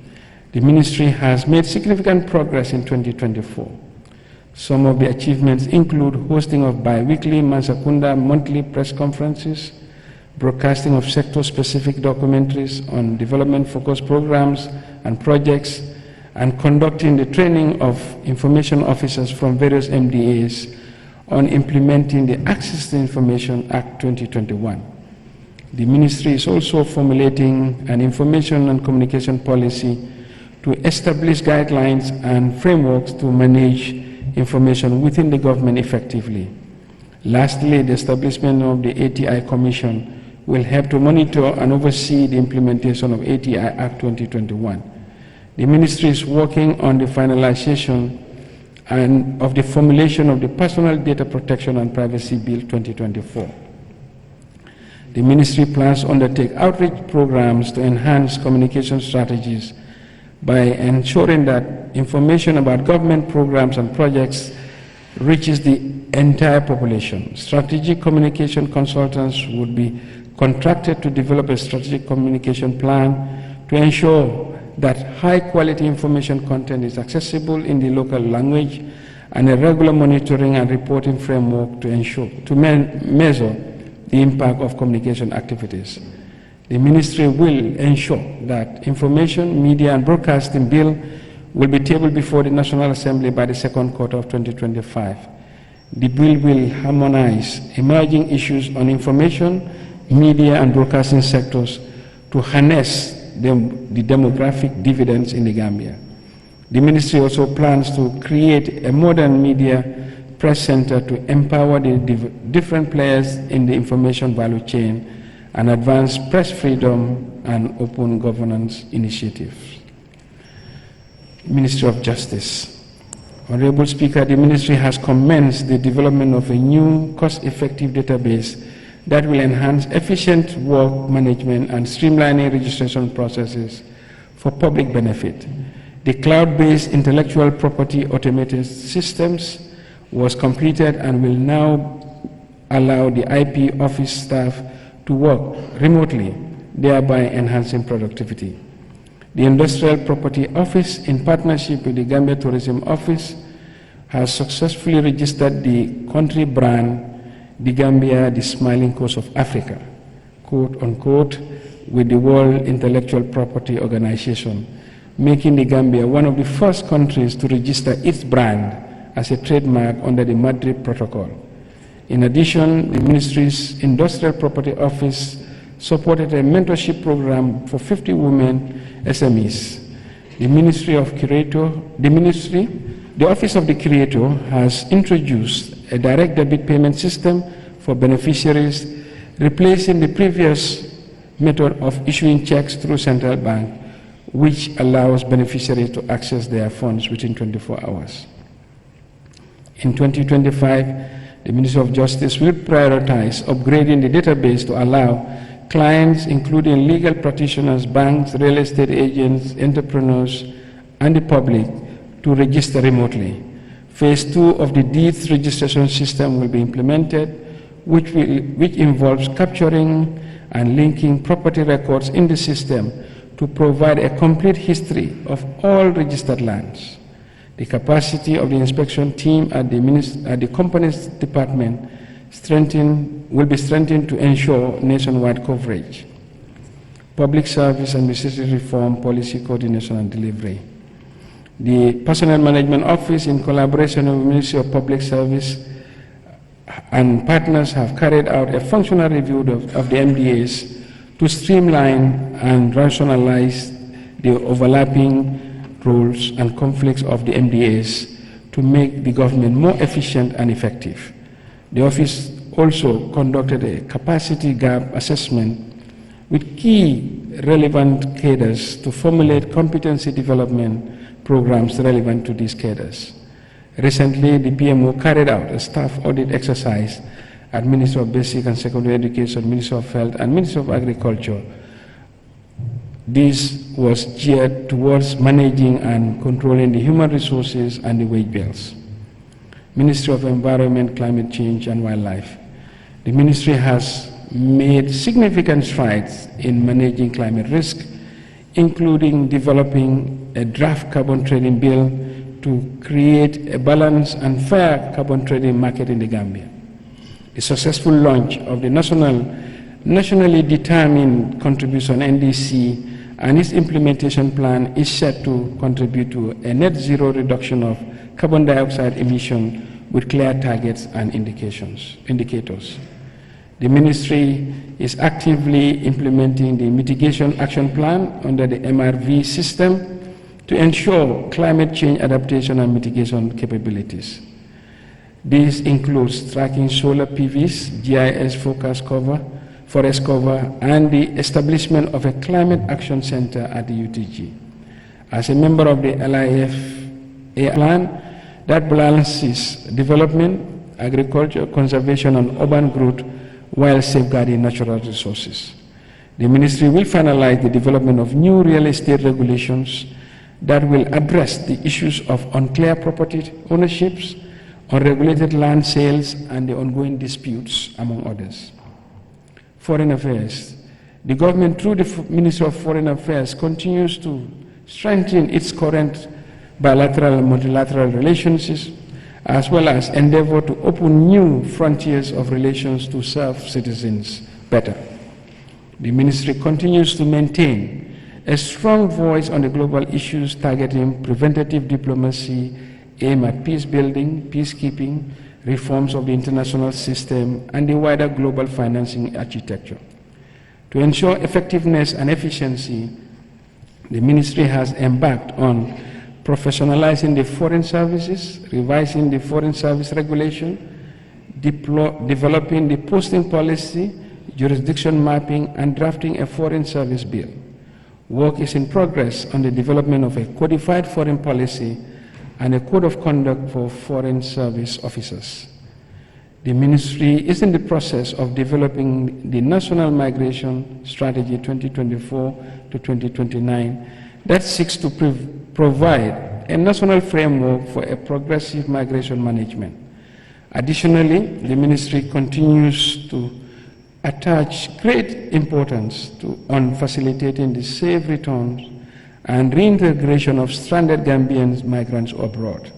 The ministry has made significant progress in 2024. Some of the achievements include hosting of bi-weekly Mansakunda monthly press conferences, broadcasting of sector-specific documentaries on development-focused programs and projects, and conducting the training of information officers from various MDAs on implementing the Access to Information Act 2021. The ministry is also formulating an information and communication policy to establish guidelines and frameworks to manage information within the government effectively. Lastly, the establishment of the ATI Commission will help to monitor and oversee the implementation of ATI Act 2021. The ministry is working on the finalization and of the formulation of the Personal Data Protection and Privacy Bill 2024. The ministry plans to undertake outreach programs to enhance communication strategies by ensuring that information about government programs and projects reaches the entire population. Strategic communication consultants would be contracted to develop a strategic communication plan to ensure that high-quality information content is accessible in the local language, and a regular monitoring and reporting framework to measure the impact of communication activities. The ministry will ensure that information, media, and broadcasting bill will be tabled before the National Assembly by the second quarter of 2025. The bill will harmonize emerging issues on information, media, and broadcasting sectors to harness the demographic dividends in the Gambia. The ministry also plans to create a modern media press center to empower the different players in the information value chain and advance press freedom and open governance initiatives. Ministry of Justice. Honorable Speaker, the ministry has commenced the development of a new cost-effective database that will enhance efficient work management and streamlining registration processes for public benefit. The cloud-based intellectual property automated systems was completed and will now allow the IP office staff to work remotely, thereby enhancing productivity. The Industrial Property Office, in partnership with the Gambia Tourism Office, has successfully registered the country brand The Gambia, the Smiling Coast of Africa, quote unquote, with the World Intellectual Property Organization, making the Gambia one of the first countries to register its brand as a trademark under the Madrid Protocol. In addition, the ministry's Industrial Property Office supported a mentorship program for 50 women SMEs. The Office of the Curator has introduced a direct debit payment system for beneficiaries replacing the previous method of issuing checks through central bank, which allows beneficiaries to access their funds within 24 hours. In 2025, the Ministry of Justice will prioritize upgrading the database to allow clients, including legal practitioners, banks, real estate agents, entrepreneurs, and the public, to register remotely. Phase 2 of the deeds registration system will be implemented, which involves capturing and linking property records in the system to provide a complete history of all registered lands. The capacity of the inspection team at the company's department will be strengthened to ensure nationwide coverage. Public service administrative reform, policy coordination and delivery. The Personnel Management Office, in collaboration with the Ministry of Public Service and partners, have carried out a functional review of the MDAs to streamline and rationalize the overlapping roles and conflicts of the MDAs to make the government more efficient and effective. The office also conducted a capacity gap assessment with key relevant cadres to formulate competency development programs relevant to these cadres. Recently, the PMO carried out a staff audit exercise at Ministry of Basic and Secondary Education, Ministry of Health, and Ministry of Agriculture. This was geared towards managing and controlling the human resources and the wage bills. Ministry of Environment, Climate Change, and Wildlife. The ministry has made significant strides in managing climate risk, including developing a draft carbon trading bill to create a balanced and fair carbon trading market in the Gambia. The successful launch of the nationally determined contribution NDC and its implementation plan is set to contribute to a net zero reduction of carbon dioxide emission with clear targets and indicators. The ministry is actively implementing the mitigation action plan under the MRV system to ensure climate change adaptation and mitigation capabilities. This includes tracking solar PVs, GIS forest cover, and the establishment of a climate action center at the UTG. As a member of the LIFA plan that balances development, agriculture, conservation, and urban growth while safeguarding natural resources. The ministry will finalize the development of new real estate regulations that will address the issues of unclear property ownerships, unregulated land sales, and the ongoing disputes, among others. Foreign Affairs. The government, through the Ministry of Foreign Affairs, continues to strengthen its current bilateral and multilateral relations, as well as endeavor to open new frontiers of relations to serve citizens better. The ministry continues to maintain a strong voice on the global issues targeting preventative diplomacy aimed at peace building, peacekeeping, reforms of the international system, and the wider global financing architecture. To ensure effectiveness and efficiency, the ministry has embarked on professionalizing the foreign services, revising the foreign service regulation, developing the posting policy, jurisdiction mapping, and drafting a foreign service bill. Work is in progress on the development of a codified foreign policy and a code of conduct for foreign service officers. The ministry is in the process of developing the National Migration Strategy 2024 to 2029 that seeks to provide a national framework for a progressive migration management. Additionally, the ministry continues to attach great importance on facilitating the safe returns and reintegration of stranded Gambian migrants abroad.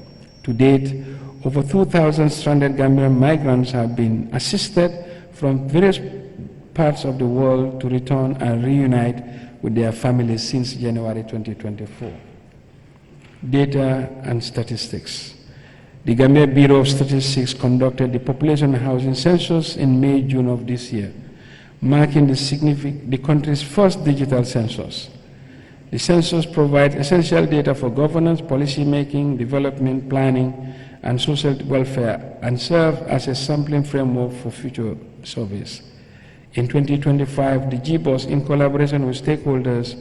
To date, over 2,000 stranded Gambian migrants have been assisted from various parts of the world to return and reunite with their families since January 2024. Data and statistics. The Gambia Bureau of Statistics conducted the population and housing census in May-June of this year, marking the country's first digital census. The census provides essential data for governance, policy making, development, planning, and social welfare, and serve as a sampling framework for future surveys. In 2025, the GBOS, in collaboration with stakeholders,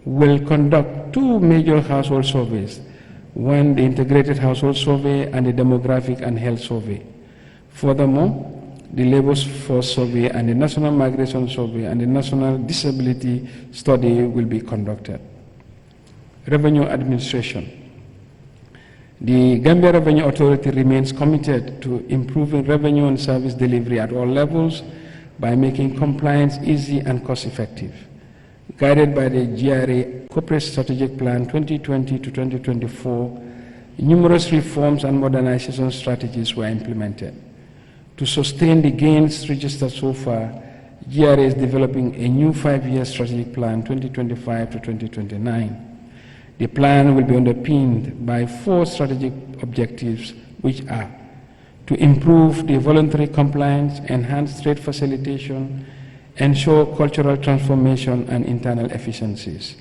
will conduct 2 major household surveys, one, the Integrated Household Survey, and the Demographic and Health Survey. Furthermore, the Labor Force Survey and the National Migration Survey and the National Disability Study will be conducted. Revenue Administration. The Gambia Revenue Authority remains committed to improving revenue and service delivery at all levels by making compliance easy and cost-effective. Guided by the GRA Corporate Strategic Plan 2020 to 2024, numerous reforms and modernization strategies were implemented. To sustain the gains registered so far, GRA is developing a new 5-year strategic plan 2025 to 2029. The plan will be underpinned by 4 strategic objectives, which are to improve the voluntary compliance, enhance trade facilitation, ensure cultural transformation and internal efficiencies.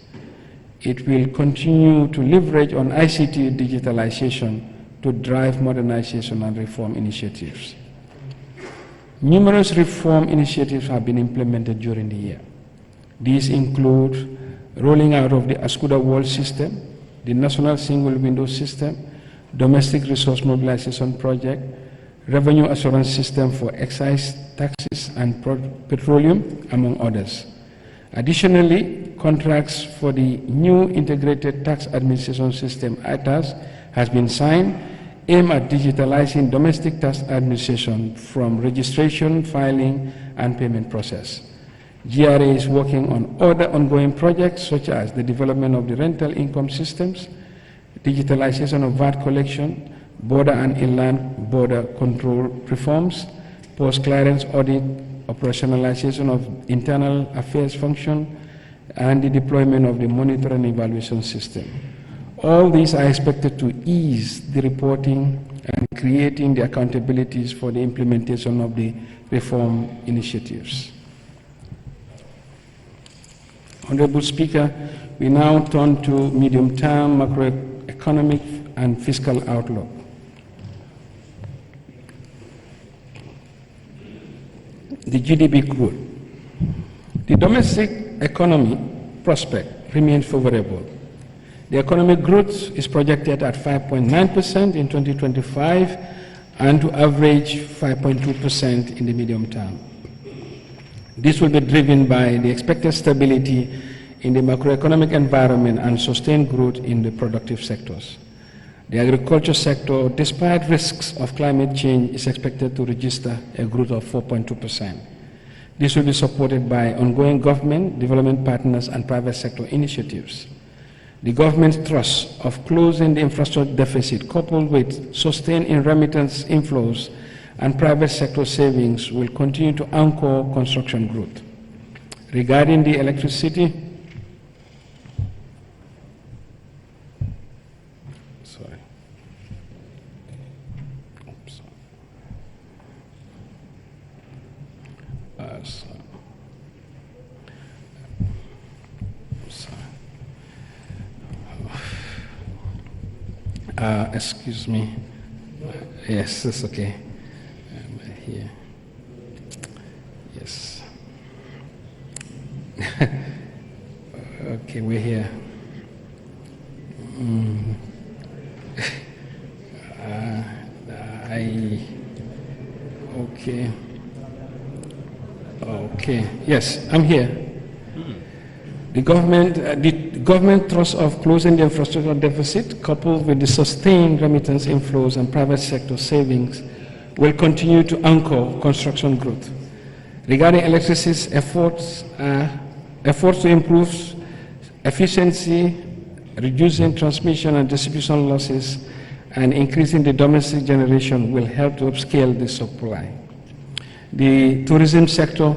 It will continue to leverage on ICT digitalization to drive modernization and reform initiatives. Numerous reform initiatives have been implemented during the year. These include rolling out of the Ascuda World System, the National Single Window System, Domestic Resource Mobilization Project, Revenue Assurance System for excise taxes and petroleum, among others. Additionally, contracts for the new Integrated Tax Administration System, ITAS, has been signed, aimed at digitalizing domestic tax administration from registration, filing, and payment process. GRA is working on other ongoing projects such as the development of the rental income systems, digitalization of VAT collection, border and inland border control reforms, post-clearance audit, operationalization of internal affairs function, and the deployment of the monitoring and evaluation system. All these are expected to ease the reporting and creating the accountabilities for the implementation of the reform initiatives. Honorable Speaker, we now turn to medium-term macroeconomic and fiscal outlook. The GDP growth. The domestic economy prospect remains favorable. The economic growth is projected at 5.9% in 2025 and to average 5.2% in the medium term. This will be driven by the expected stability in the macroeconomic environment and sustained growth in the productive sectors. The agriculture sector, despite risks of climate change, is expected to register a growth of 4.2%. This will be supported by ongoing government, development partners, and private sector initiatives. The government's thrust of closing the infrastructure deficit, coupled with sustained remittance inflows and private sector savings, will continue to anchor construction growth. Regarding the electricity, excuse me. Yes, that's okay. Here. Yes. Okay, we're here. Okay. Okay. Yes, I'm here. The government thrust of closing the infrastructure deficit, coupled with the sustained remittance inflows and private sector savings, will continue to anchor construction growth. Regarding electricity's efforts to improve efficiency, reducing transmission and distribution losses, and increasing the domestic generation will help to upscale the supply. The tourism sector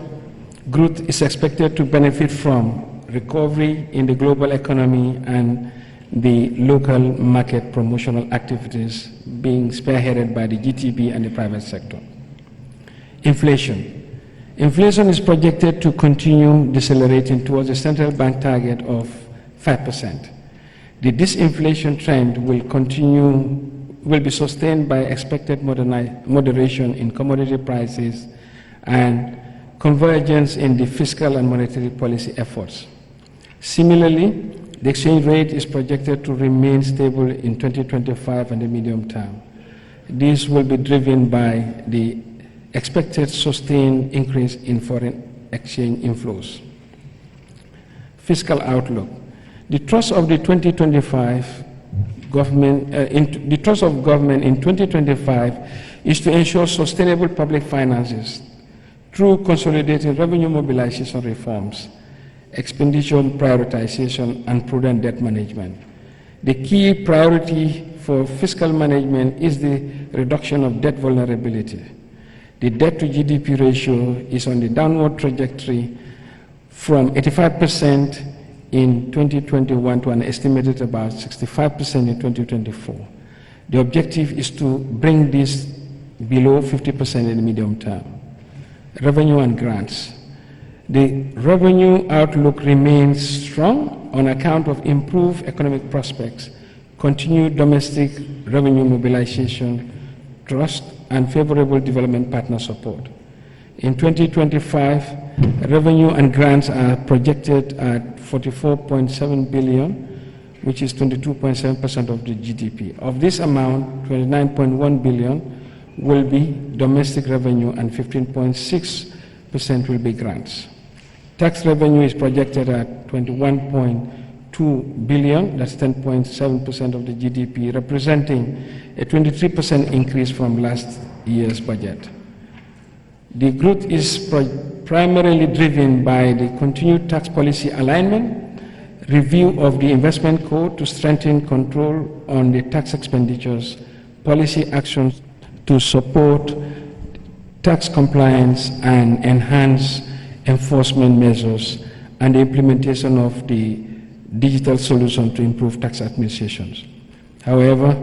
growth is expected to benefit from recovery in the global economy and the local market promotional activities being spearheaded by the GTB and the private sector. Inflation. Inflation is projected to continue decelerating towards the central bank target of 5%. The disinflation trend will be sustained by expected moderation in commodity prices and convergence in the fiscal and monetary policy efforts. Similarly, the exchange rate is projected to remain stable in 2025 and the medium term. This will be driven by the expected sustained increase in foreign exchange inflows. Fiscal outlook. The thrust of the 2025 government, the thrust of government in 2025 is to ensure sustainable public finances through consolidated revenue mobilization reforms, expenditure prioritization, and prudent debt management. The key priority for fiscal management is the reduction of debt vulnerability. The debt to GDP ratio is on the downward trajectory from 85% in 2021 to an estimated about 65% in 2024. The objective is to bring this below 50% in the medium term. Revenue and grants. The revenue outlook remains strong on account of improved economic prospects, continued domestic revenue mobilization, trust, and favorable development partner support. In 2025, revenue and grants are projected at 44.7 billion, which is 22.7% of the GDP. Of this amount, 29.1 billion will be domestic revenue and 15.6% will be grants. Tax revenue is projected at 21.2 billion, that's 10.7% of the GDP, representing a 23% increase from last year's budget. The growth is primarily driven by the continued tax policy alignment, review of the investment code to strengthen control on the tax expenditures, policy actions to support tax compliance and enhance enforcement measures, and the implementation of the digital solution to improve tax administrations. However,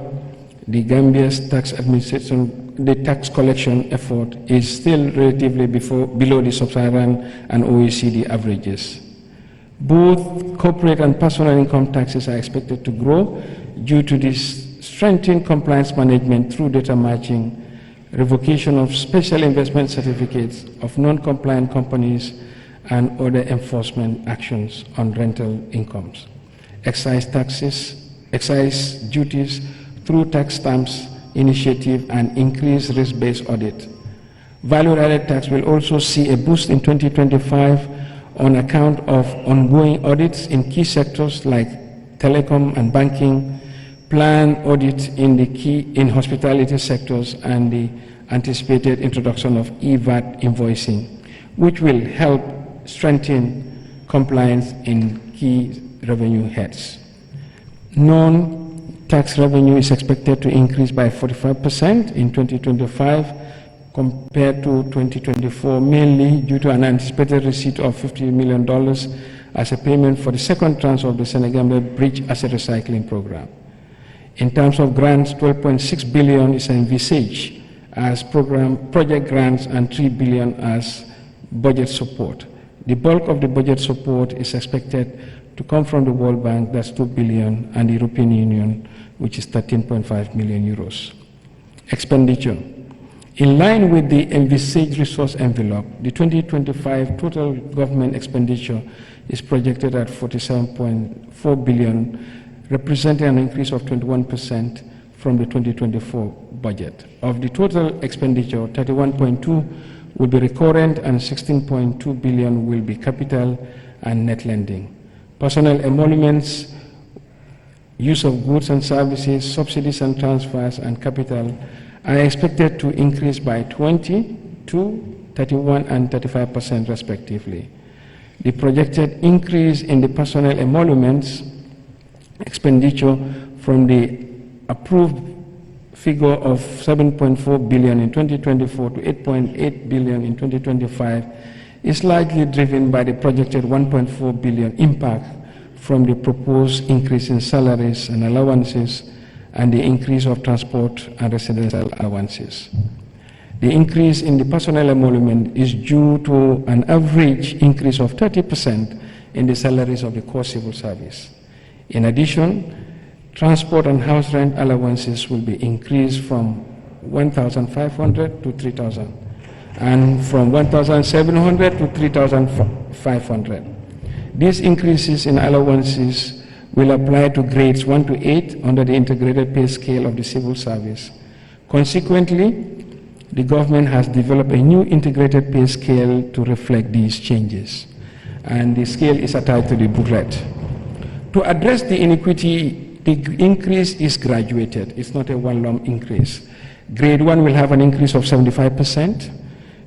the Gambia's tax administration, the tax collection effort is still relatively below the sub-Saharan and OECD averages. Both corporate and personal income taxes are expected to grow due to this strengthened compliance management through data matching, revocation of special investment certificates of non-compliant companies, and other enforcement actions on rental incomes. Excise taxes, excise duties through tax stamps initiative, and increased risk-based audit. Value-added tax will also see a boost in 2025 on account of ongoing audits in key sectors like telecom and banking, planned audit in hospitality sectors, and the anticipated introduction of e-VAT invoicing, which will help strengthen compliance in key revenue heads. Non-tax revenue is expected to increase by 45% in 2025 compared to 2024, mainly due to an anticipated receipt of $50 million as a payment for the second tranche of the Senegambia Bridge Asset Recycling Program. In terms of grants, 12.6 billion is envisaged as project grants and 3 billion as budget support. The bulk of the budget support is expected to come from the World Bank, that's 2 billion, and the European Union, which is 13.5 million euros. Expenditure. In line with the envisaged resource envelope, the 2025 total government expenditure is projected at 47.4 billion, representing an increase of 21% from the 2024 budget. Of the total expenditure, 31.2 will be recurrent and 16.2 billion will be capital and net lending. Personnel emoluments, use of goods and services, subsidies and transfers, and capital are expected to increase by 20, 31, and 35% respectively. The projected increase in the personnel emoluments expenditure from the approved figure of 7.4 billion in 2024 to 8.8 billion in 2025 is largely driven by the projected 1.4 billion impact from the proposed increase in salaries and allowances and the increase of transport and residential allowances. The increase in the personnel emolument is due to an average increase of 30% in the salaries of the core civil service. In addition, transport and house rent allowances will be increased from 1,500 to 3,000, and from 1,700 to 3,500. These increases in allowances will apply to grades 1 to 8 under the integrated pay scale of the civil service. Consequently, the government has developed a new integrated pay scale to reflect these changes, and the scale is attached to the booklet. To address the inequity, the increase is graduated. It's not a one-lump increase. Grade 1 will have an increase of 75%,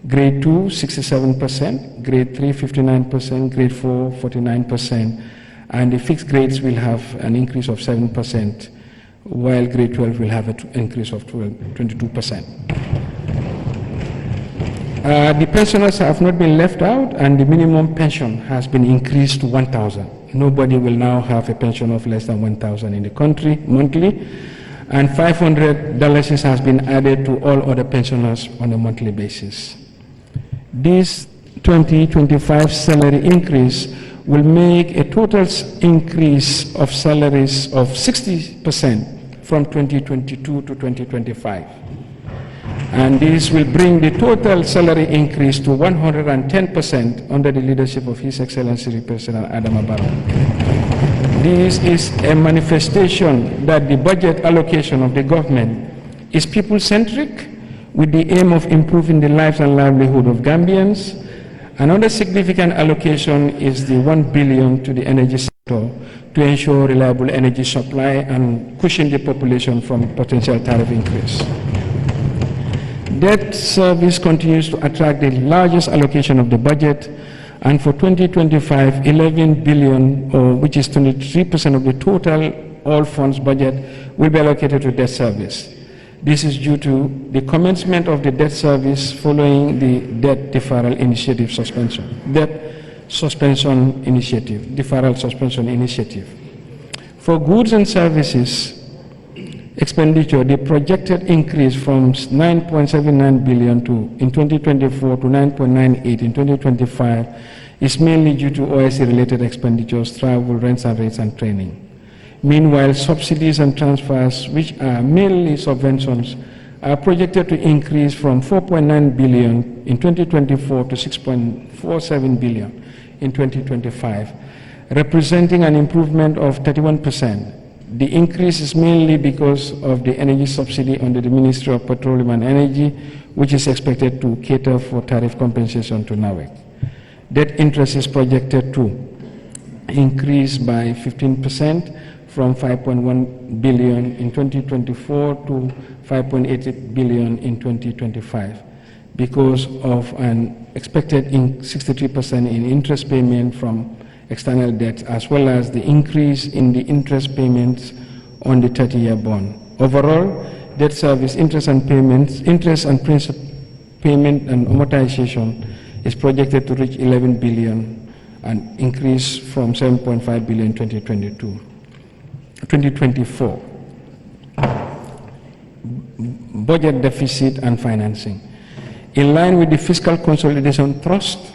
grade 2, 67%, grade 3, 59%, grade 4, 49%, and the fixed grades will have an increase of 7%, while grade 12 will have an increase of 22%. The pensioners have not been left out, and the minimum pension has been increased to 1,000. Nobody will now have a pension of less than 1,000 in the country monthly, and $500 has been added to all other pensioners on a monthly basis. This 2025 salary increase will make a total increase of salaries of 60% from 2022 to 2025. And this will bring the total salary increase to 110% under the leadership of His Excellency President Adama Barrow. This is a manifestation that the budget allocation of the government is people-centric, with the aim of improving the lives and livelihood of Gambians. Another significant allocation is the $1 billion to the energy sector to ensure reliable energy supply and cushion the population from potential tariff increase. Debt service continues to attract the largest allocation of the budget, and for 2025, $11 billion, which is 23% of the total all funds budget, will be allocated to debt service. This is due to the commencement of the debt service following the debt deferral initiative deferral suspension initiative. For goods and services expenditure, the projected increase from 9.79 billion in 2024 to 9.98 in 2025 is mainly due to OSC-related expenditures, travel, rents and rates, and training. Meanwhile, subsidies and transfers, which are mainly subventions, are projected to increase from 4.9 billion in 2024 to 6.47 billion in 2025, representing an improvement of 31%. The increase is mainly because of the energy subsidy under the Ministry of Petroleum and Energy, which is expected to cater for tariff compensation to NAWEC. Debt interest is projected to increase by 15% from 5.1 billion in 2024 to 5.88 billion in 2025 because of an expected 63% in interest payment from external debt, as well as the increase in the interest payments on the 30-year bond. Overall, debt service interest and principal payment and amortization is projected to reach 11 billion, an increase from 7.5 billion in 2024. Budget deficit and financing. In line with the fiscal consolidation thrust,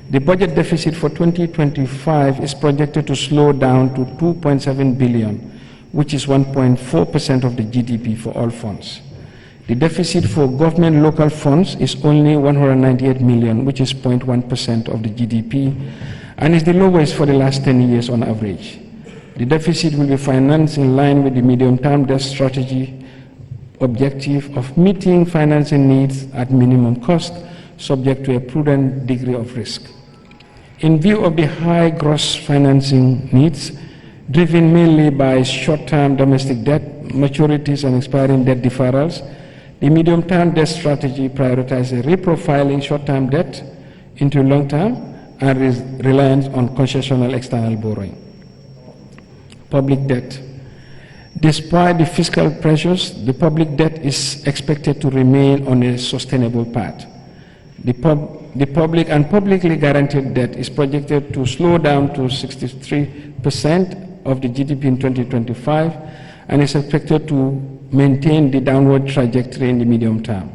the budget deficit for 2025 is projected to slow down to 2.7 billion, which is 1.4% of the GDP for all funds. The deficit for government local funds is only 198 million, which is 0.1% of the GDP, and is the lowest for the last 10 years on average. The deficit will be financed in line with the medium-term debt strategy objective of meeting financing needs at minimum cost, subject to a prudent degree of risk. In view of the high gross financing needs, driven mainly by short-term domestic debt, maturities and expiring debt deferrals, the medium-term debt strategy prioritizes reprofiling short-term debt into long-term and reliance on concessional external borrowing. Public debt. Despite the fiscal pressures, the public debt is expected to remain on a sustainable path. The public and publicly guaranteed debt is projected to slow down to 63% of the GDP in 2025 and is expected to maintain the downward trajectory in the medium term.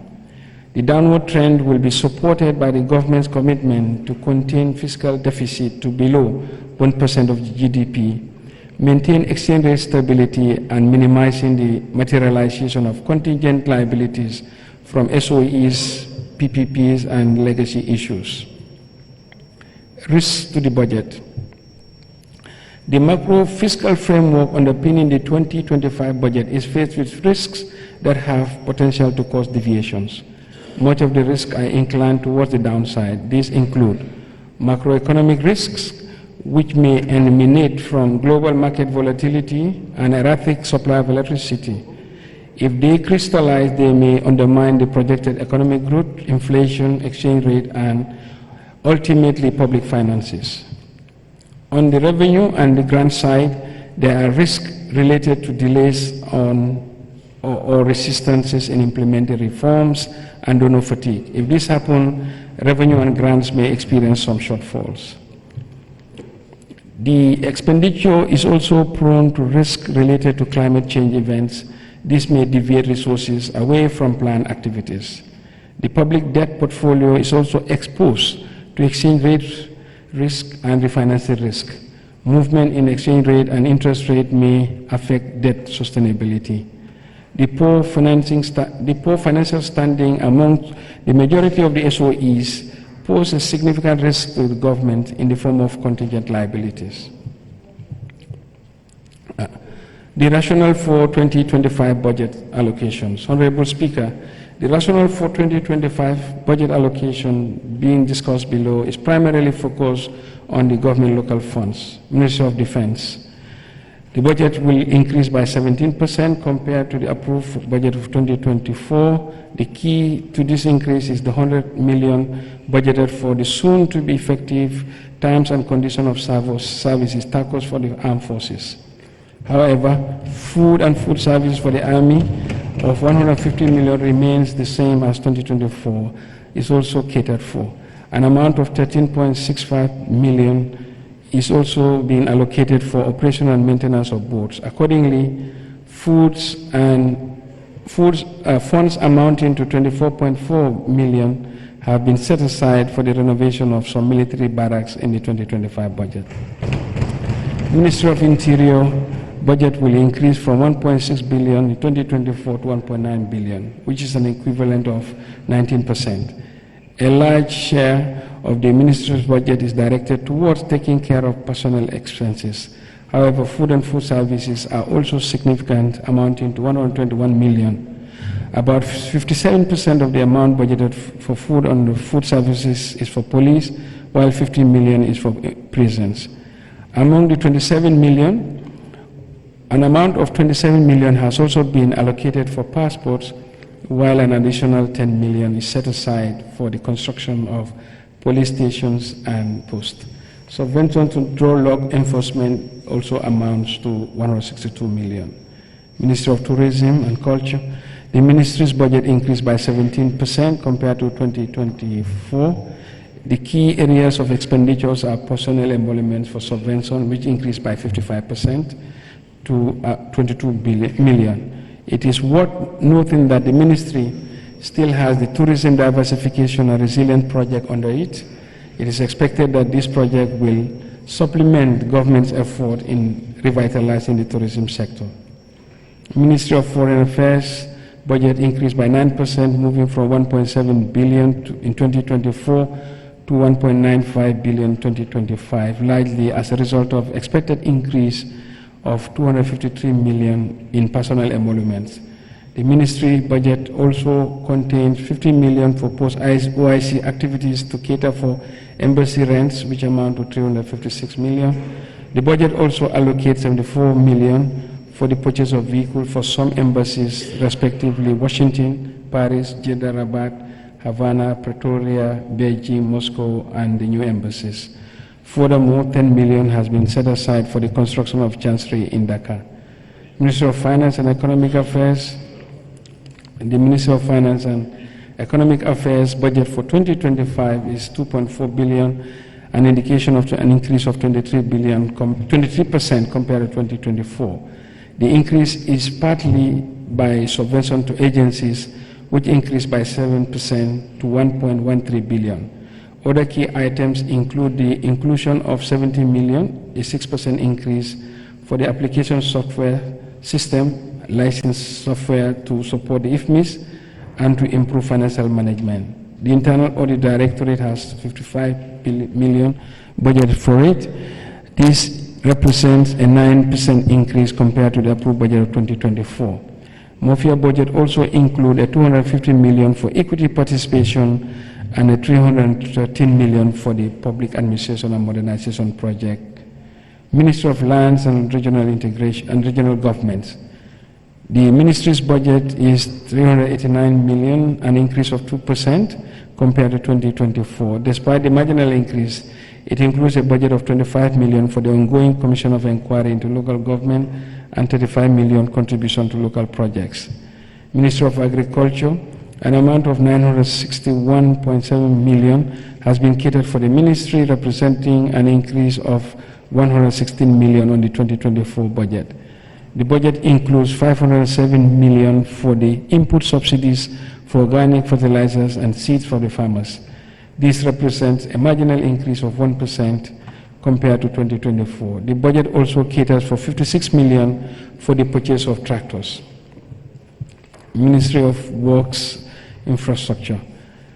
The downward trend will be supported by the government's commitment to contain fiscal deficit to below 1% of the GDP, maintain exchange rate stability, and minimizing the materialization of contingent liabilities from SOEs, PPPs and legacy issues. Risks to the budget. The macro fiscal framework underpinning the 2025 budget is faced with risks that have potential to cause deviations. Much of the risks are inclined towards the downside. These include macroeconomic risks, which may emanate from global market volatility and erratic supply of electricity. If they crystallize, they may undermine the projected economic growth, inflation, exchange rate, and ultimately public finances. On the revenue and the grant side, there are risks related to delays or resistances in implementing reforms and donor fatigue. If this happens, revenue and grants may experience some shortfalls. The expenditure is also prone to risk related to climate change events. This may deviate resources away from planned activities. The public debt portfolio is also exposed to exchange rate risk and refinancing risk. Movement in exchange rate and interest rate may affect debt sustainability. The poor financial standing among the majority of the SOEs pose a significant risk to the government in the form of contingent liabilities. The rationale for 2025 budget allocations. Honorable Speaker, the rationale for 2025 budget allocation being discussed below is primarily focused on the government local funds, Ministry of Defense. The budget will increase by 17% compared to the approved budget of 2024. The key to this increase is the 100 million budgeted for the soon-to-be effective terms and conditions of services, TACOs, for the armed forces. However, food and food services for the Army of 150 million remains the same as 2024, is also catered for. An amount of 13.65 million is also being allocated for operation and maintenance of boats. Accordingly, funds amounting to 24.4 million have been set aside for the renovation of some military barracks in the 2025 budget. Ministry of Interior budget will increase from 1.6 billion in 2024 to 1.9 billion, which is an equivalent of 19%. A large share of the ministry's budget is directed towards taking care of personnel expenses. However, food and food services are also significant, amounting to 121 million. About 57% of the amount budgeted for food and food services is for police, while 15 million is for prisons. Among the 27 million, an amount of 27 million has also been allocated for passports, while an additional 10 million is set aside for the construction of police stations and posts. Subvention to draw log enforcement also amounts to 162 million. Ministry of Tourism and Culture, the ministry's budget increased by 17% compared to 2024. The key areas of expenditures are personnel emoluments for subvention, which increased by 55% to 22 million. It is worth noting that the ministry still has the Tourism Diversification and Resilient project under it. It is expected that this project will supplement the government's effort in revitalizing the tourism sector. Ministry of Foreign Affairs budget increased by 9%, moving from 1.7 billion in 2024 to 1.95 billion in 2025, largely as a result of expected increase of 253 million in personnel emoluments. The ministry budget also contains 50 million for post-OIC activities to cater for embassy rents, which amount to 356 million. The budget also allocates 74 million for the purchase of vehicles for some embassies, respectively Washington, Paris, Jeddah, Rabat, Havana, Pretoria, Beijing, Moscow, and the new embassies. Furthermore, 10 million has been set aside for the construction of Chancery in Dhaka. Ministry of Finance and Economic Affairs. The Ministry of Finance and Economic Affairs budget for 2025 is 2.4 billion, an indication of an increase of 23% compared to 2024. The increase is partly by subvention to agencies, which increased by 7% to 1.13 billion. Other key items include the inclusion of 70 million, a 6% increase for the application software system, licensed software to support the IFMIS and to improve financial management. The Internal Audit Directorate has 55 million budgeted for it. This represents a 9% increase compared to the approved budget of 2024. MOFIA budget also includes a 250 million for equity participation and a 313 million for the Public Administration and Modernization Project. Ministry of Lands and Regional Integration and Regional Governments. The ministry's budget is 389 million, an increase of 2% compared to 2024. Despite the marginal increase, it includes a budget of 25 million for the ongoing Commission of Inquiry into Local Government and 35 million contribution to local projects. Ministry of Agriculture, an amount of 961.7 million has been catered for the ministry, representing an increase of 116 million on the 2024 budget. The budget includes 507 million for the input subsidies for organic fertilizers and seeds for the farmers. This represents a marginal increase of 1% compared to 2024. The budget also caters for 56 million for the purchase of tractors. Ministry of Works Infrastructure.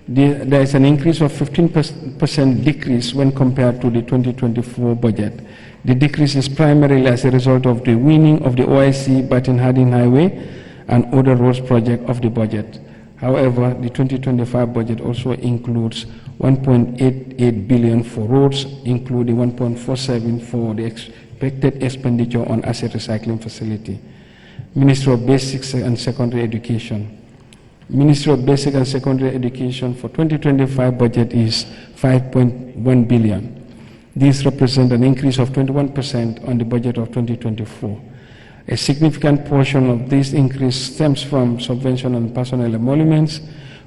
There is an increase of 15% decrease when compared to the 2024 budget. The decrease is primarily as a result of the weaning of the OIC Baton-Harding Highway and other roads project of the budget. However, the 2025 budget also includes 1.88 billion for roads, including 1.47 for the expected expenditure on asset recycling facility. Ministry of Basic and Secondary Education. Ministry of Basic and Secondary Education for 2025 budget is 5.1 billion. This represents an increase of 21% on the budget of 2024. A significant portion of this increase stems from subvention and personnel emoluments,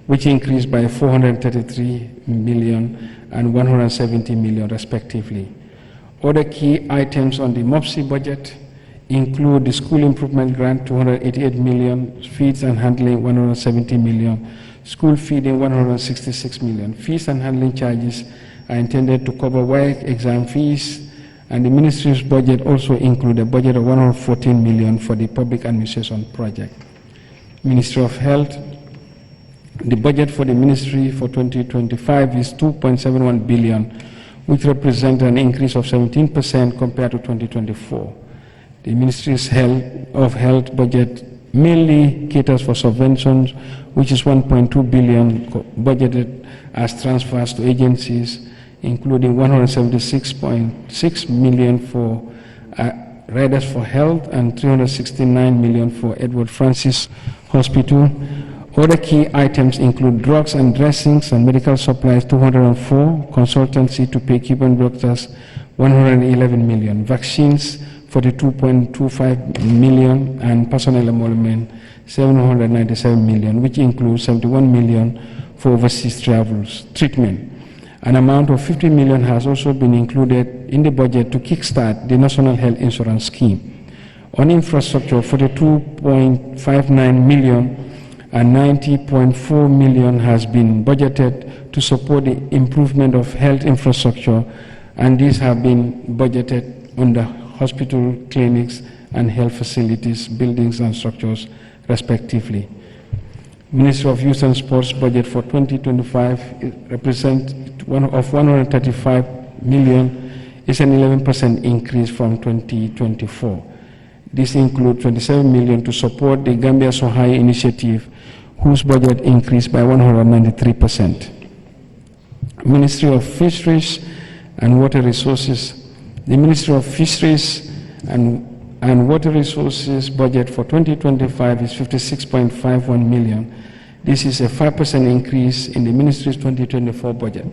which increased by 433 million and 170 million respectively. Other key items on the MOPSI budget include the school improvement grant 288 million, feeds and handling 170 million, school feeding 166 million. Fees and handling charges are intended to cover WAEC exam fees, and the ministry's budget also includes a budget of 114 million for the public administration project. Ministry of Health. The budget for the ministry for 2025 is 2.71 billion, which represents an increase of 17% compared to 2024. The Ministry's of Health budget mainly caters for subventions, which is 1.2 billion budgeted as transfers to agencies, including 176.6 million for Riders for Health and 369 million for Edward Francis Hospital. Other key items include drugs and dressings and medical supplies 204, consultancy to pay Cuban doctors 111 million, vaccines 42.25 million, and personnel emolument 797 million, which includes 71 million for overseas travels treatment. An amount of 50 million has also been included in the budget to kickstart the National Health Insurance Scheme. On infrastructure, 42.59 million and 90.4 million has been budgeted to support the improvement of health infrastructure, and these have been budgeted under hospital, clinics, and health facilities, buildings, and structures, respectively. Ministry of Youth and Sports budget for 2025 represents of 135 million is an 11% increase from 2024. This includes 27 million to support the Gambia So High initiative, whose budget increased by 193%. Ministry of Fisheries and Water Resources. The Ministry of Fisheries and Water Resources budget for 2025 is 56.51 million. This is a 5% increase in the Ministry's 2024 budget.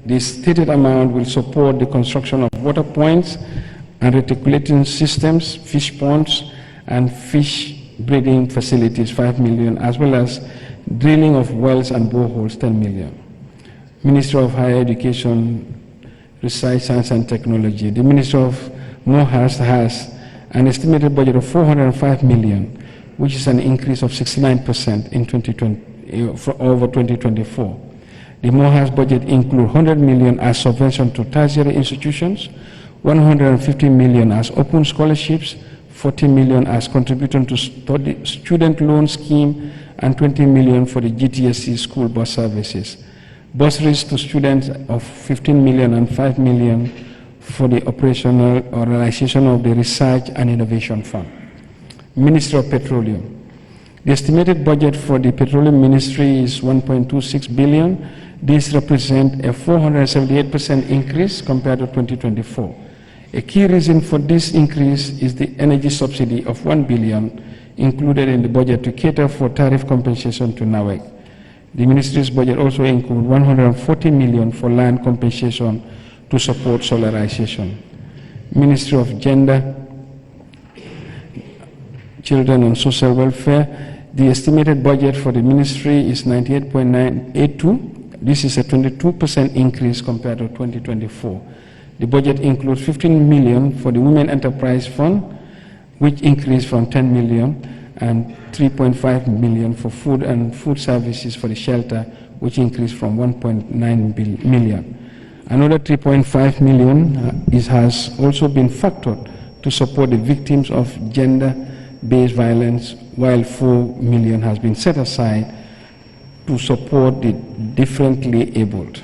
This stated amount will support the construction of water points and reticulating systems, fish ponds, and fish breeding facilities, 5 million, as well as drilling of wells and boreholes, 10 million. Ministry of Higher Education, Research, Science and Technology. The Ministry of MOHAS has an estimated budget of 405 million, which is an increase of 69% in 2020 over 2024. The MOHAS budget includes 100 million as subvention to tertiary institutions, 150 million as open scholarships, 40 million as contribution to student loan scheme, and 20 million for the GTSC school bus services. bursaries to students of 15 million and 5 million for the operational or realization of the Research and Innovation Fund. Ministry of Petroleum. The estimated budget for the Petroleum Ministry is 1.26 billion. This represents a 478% increase compared to 2024. A key reason for this increase is the energy subsidy of 1 billion included in the budget to cater for tariff compensation to NAWEC. The ministry's budget also includes 140 million for land compensation to support solarization. Ministry of Gender, Children and Social Welfare. The estimated budget for the ministry is 98.982. This is a 22% increase compared to 2024. The budget includes 15 million for the Women Enterprise Fund, which increased from 10 million, and 3.5 million for food and food services for the shelter, which increased from 1.9 million. Another 3.5 million has also been factored to support the victims of gender-based violence, while 4 million has been set aside to support the differently abled.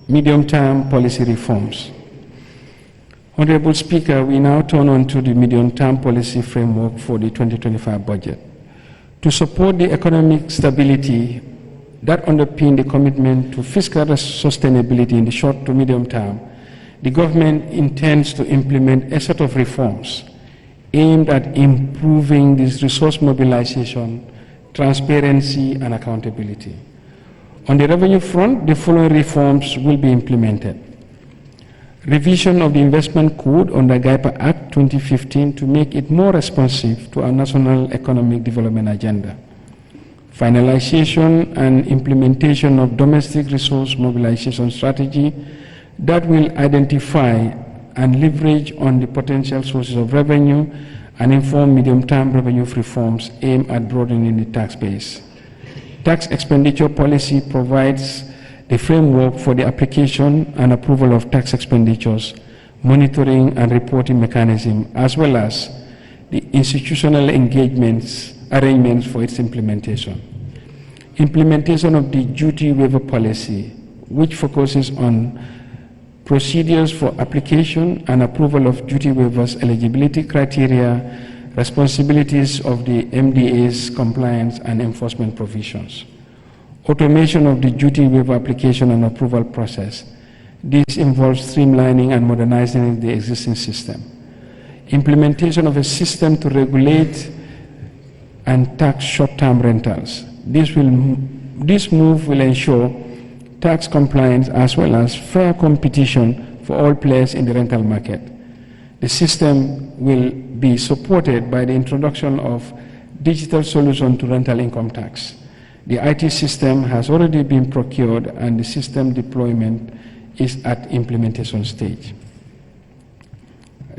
Medium-term policy reforms. Honorable Speaker, we now turn on to the medium-term policy framework for the 2025 budget. To support the economic stability that underpins the commitment to fiscal sustainability in the short to medium term, the government intends to implement a set of reforms aimed at improving this resource mobilization, transparency, and accountability. On the revenue front, the following reforms will be implemented. Revision of the Investment Code under GAIPA Act 2015 to make it more responsive to our national economic development agenda. Finalization and implementation of domestic resource mobilization strategy that will identify and leverage on the potential sources of revenue and inform medium-term revenue reforms aimed at broadening the tax base. Tax expenditure policy provides the framework for the application and approval of tax expenditures, monitoring and reporting mechanism, as well as the institutional arrangements for its implementation. Implementation of the duty waiver policy, which focuses on procedures for application and approval of duty waivers, eligibility criteria, responsibilities of the MDA's compliance and enforcement provisions. Automation of the duty waiver application and approval process. This involves streamlining and modernizing the existing system. Implementation of a system to regulate and tax short-term rentals. This move will ensure tax compliance as well as fair competition for all players in the rental market. The system will be supported by the introduction of digital solution to rental income tax. The IT system has already been procured and the system deployment is at implementation stage.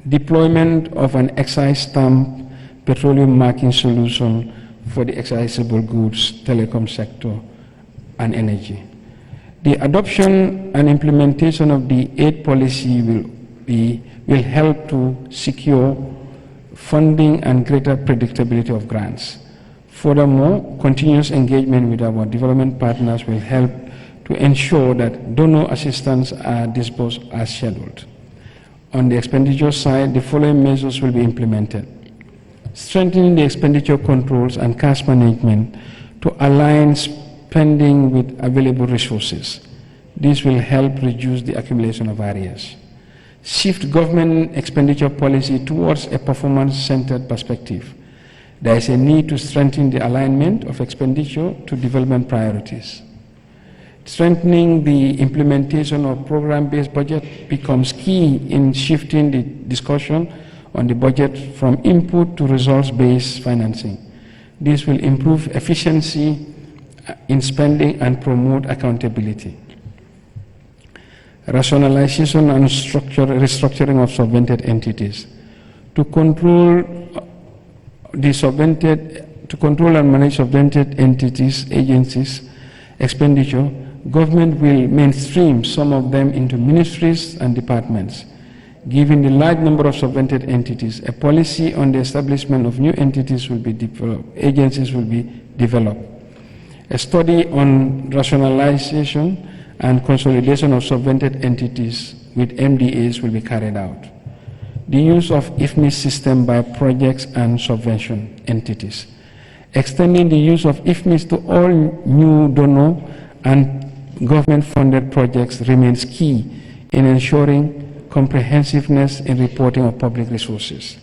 Deployment of an excise stamp petroleum marking solution for the excisable goods, telecom sector, and energy. The adoption and implementation of the aid policy will help to secure funding and greater predictability of grants. Furthermore, continuous engagement with our development partners will help to ensure that donor assistance are disbursed as scheduled. On the expenditure side, the following measures will be implemented. Strengthening the expenditure controls and cash management to align spending with available resources. This will help reduce the accumulation of arrears. Shift government expenditure policy towards a performance-centered perspective. There is a need to strengthen the alignment of expenditure to development priorities. Strengthening the implementation of program-based budget becomes key in shifting the discussion on the budget from input to results-based financing. This will improve efficiency in spending and promote accountability. Rationalization and restructuring of subvented entities. To control and manage subvented entities, agencies, expenditure, government will mainstream some of them into ministries and departments. Given the large number of subvented entities, a policy on the establishment of new entities will be developed, agencies will be developed. A study on rationalization and consolidation of subvented entities with MDAs will be carried out. The use of IFMIS system by projects and subvention entities. Extending the use of IFMIS to all new donor and government-funded projects remains key in ensuring comprehensiveness in reporting of public resources.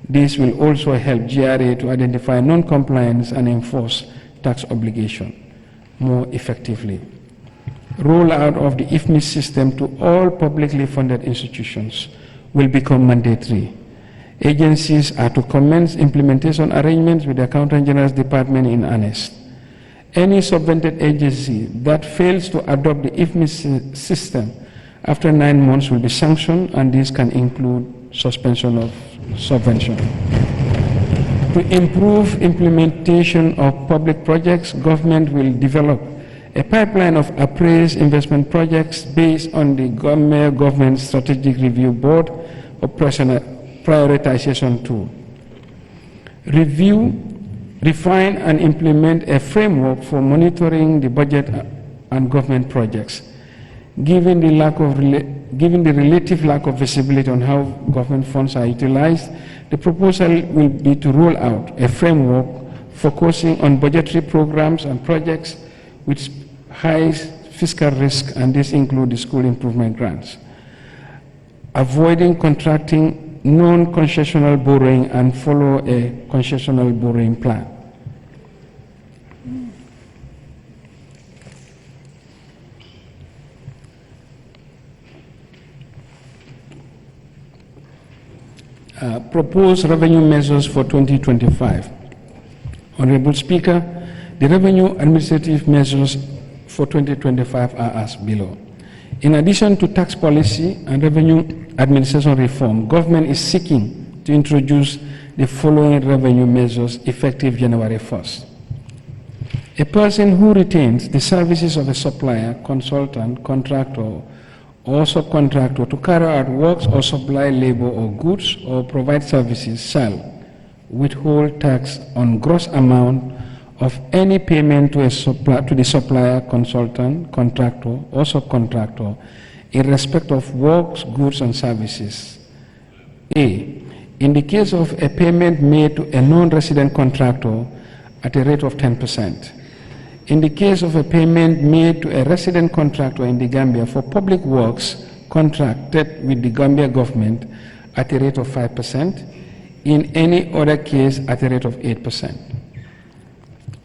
This will also help GRA to identify non-compliance and enforce tax obligation more effectively. Rollout of the IFMIS system to all publicly funded institutions will become mandatory. Agencies are to commence implementation arrangements with the Accountant General's Department in earnest. Any subvented agency that fails to adopt the IFMIS system after 9 months will be sanctioned, and this can include suspension of subvention. To improve implementation of public projects, government will develop a pipeline of appraised investment projects based on the Government Strategic Review Board prioritization tool. Review, refine, and implement a framework for monitoring the budget and government projects. Given the relative lack of visibility on how government funds are utilized, the proposal will be to roll out a framework focusing on budgetary programs and projects with high fiscal risk, and this includes the school improvement grants. Avoiding contracting non-concessional borrowing and follow a concessional borrowing plan. Proposed revenue measures for 2025. Honorable Speaker, the revenue administrative measures for 2025 are as below. In addition to tax policy and revenue administration reform, government is seeking to introduce the following revenue measures effective January 1st. A person who retains the services of a supplier, consultant, contractor, or subcontractor to carry out works or supply labor or goods or provide services shall withhold tax on gross amount of any payment to the supplier, consultant, contractor, or subcontractor in respect of works, goods, and services. A. In the case of a payment made to a non-resident contractor at a rate of 10%. In the case of a payment made to a resident contractor in the Gambia for public works contracted with the Gambia government at a rate of 5%, in any other case at a rate of 8%.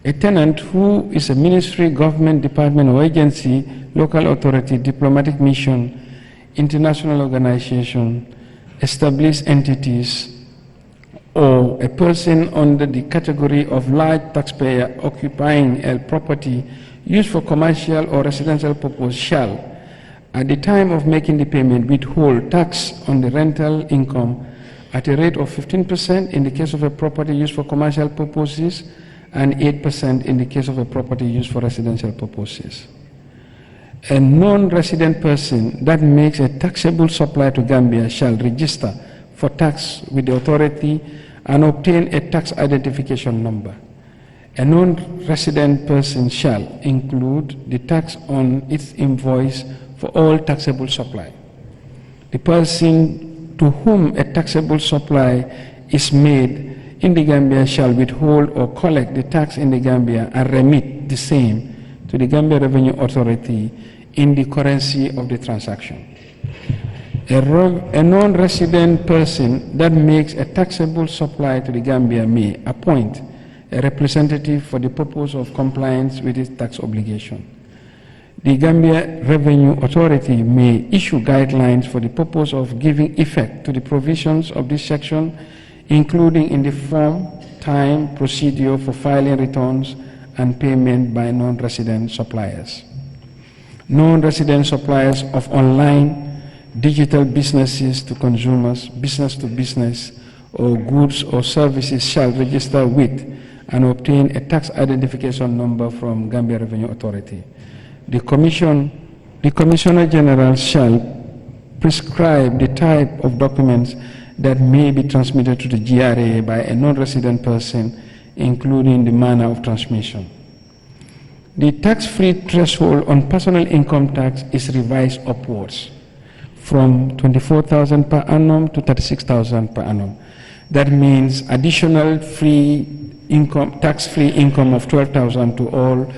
A tenant who is a ministry, government, department, or agency, local authority, diplomatic mission, international organization, established entities, or a person under the category of large taxpayer occupying a property used for commercial or residential purpose shall, at the time of making the payment, withhold tax on the rental income at a rate of 15% in the case of a property used for commercial purposes and 8% in the case of a property used for residential purposes. A non-resident person that makes a taxable supply to Gambia shall register for tax with the authority and obtain a tax identification number. A non-resident person shall include the tax on its invoice for all taxable supply. The person to whom a taxable supply is made in the Gambia shall withhold or collect the tax in the Gambia and remit the same to the Gambia Revenue Authority in the currency of the transaction. A non-resident person that makes a taxable supply to the Gambia may appoint a representative for the purpose of compliance with its tax obligation. The Gambia Revenue Authority may issue guidelines for the purpose of giving effect to the provisions of this section, including in the form, time, procedure for filing returns and payment by non-resident suppliers. Non-resident suppliers of online digital businesses to consumers, business to business, or goods or services shall register with and obtain a tax identification number from Gambia Revenue Authority. The Commissioner General shall prescribe the type of documents that may be transmitted to the GRA by a non-resident person, including the manner of transmission. The tax-free threshold on personal income tax is revised upwards from 24,000 per annum to 36,000 per annum. That means additional tax-free income of 12,000 to all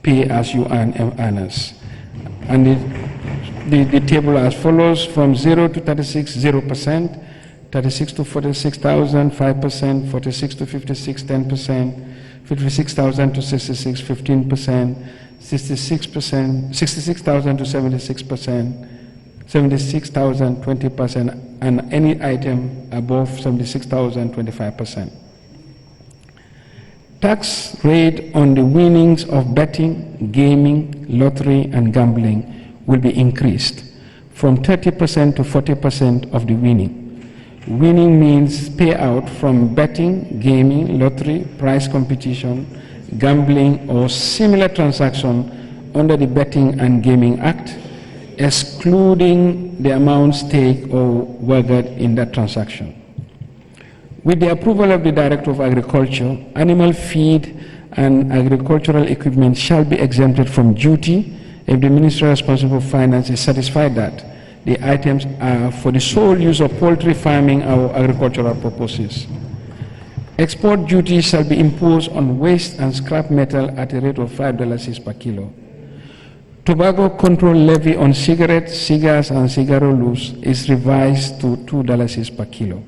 pay-as-you-earn earners. And the table as follows: from 0 to 36, 0%, 36 to 46,000, 5%, 46 to 56, 10%, 56,000 to 66, 15%, 66,000 to 76%, 76,000, 20%, and any item above 76,000, 25%. Tax rate on the winnings of betting, gaming, lottery, and gambling will be increased from 30% to 40% of the winning. Winning means payout from betting, gaming, lottery, prize competition, gambling, or similar transaction under the Betting and Gaming Act, excluding the amount staked or wagered in that transaction. With the approval of the Director of Agriculture, animal feed and agricultural equipment shall be exempted from duty if the Minister responsible for Finance is satisfied that the items are for the sole use of poultry farming or agricultural purposes. Export duty shall be imposed on waste and scrap metal at a rate of $5 per kilo. Tobacco control levy on cigarettes, cigars, and cigarro loose is revised to $2 per kilo.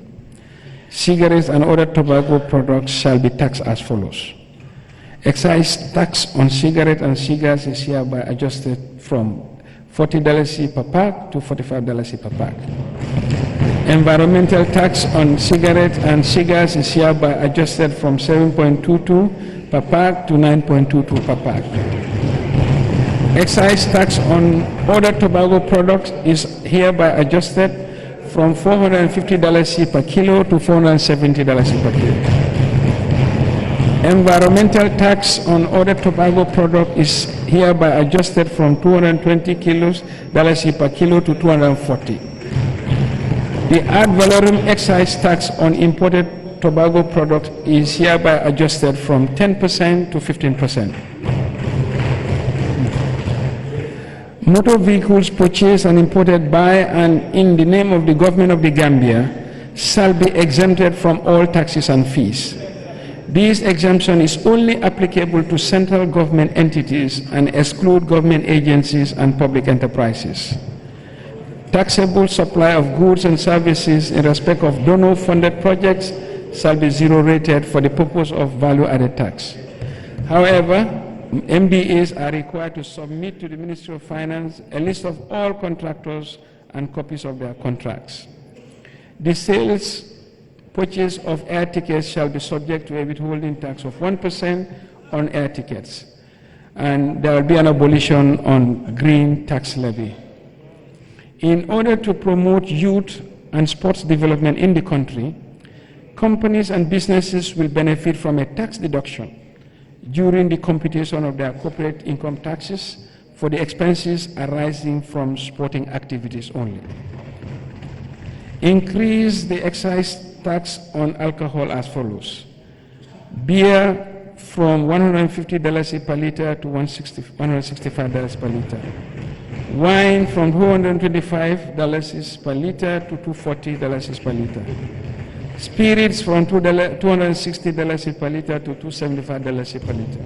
Cigarettes and other tobacco products shall be taxed as follows. Excise tax on cigarettes and cigars is hereby adjusted from $40 per pack to $45 per pack. Environmental tax on cigarettes and cigars is hereby adjusted from $7.22 per pack to $9.22 per pack. Excise tax on other tobacco products is hereby adjusted from $450 per kilo to $470 per kilo. Environmental tax on other tobacco product is hereby adjusted from $220 per kilo to $240. The ad valorem excise tax on imported tobacco products is hereby adjusted from 10% to 15%. Motor vehicles purchased and imported by and in the name of the government of the Gambia shall be exempted from all taxes and fees. This exemption is only applicable to central government entities and exclude government agencies and public enterprises. Taxable supply of goods and services in respect of donor-funded projects shall be zero-rated for the purpose of value-added tax. However, MDAs are required to submit to the Ministry of Finance a list of all contractors and copies of their contracts. The sales purchase of air tickets shall be subject to a withholding tax of 1% on air tickets, and there will be an abolition on green tax levy. In order to promote youth and sports development in the country, companies and businesses will benefit from a tax deduction during the computation of their corporate income taxes for the expenses arising from sporting activities only. Increase the excise tax on alcohol as follows. Beer from $150 per liter to $165 per liter. Wine from $225 per liter to $240 per liter. Spirits from $260 per liter to $275 per liter.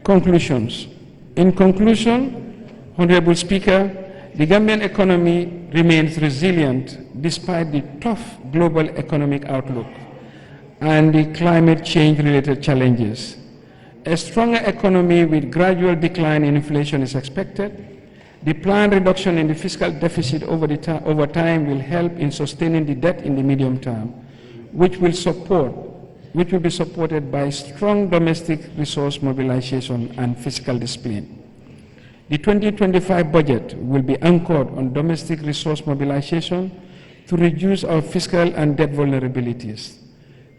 Conclusions. In conclusion, Honorable Speaker, the Gambian economy remains resilient despite the tough global economic outlook and the climate change-related challenges. A stronger economy with gradual decline in inflation is expected. The planned reduction in the fiscal deficit over time will help in sustaining the debt in the medium term, which will be supported by strong domestic resource mobilization and fiscal discipline. The 2025 budget will be anchored on domestic resource mobilization to reduce our fiscal and debt vulnerabilities.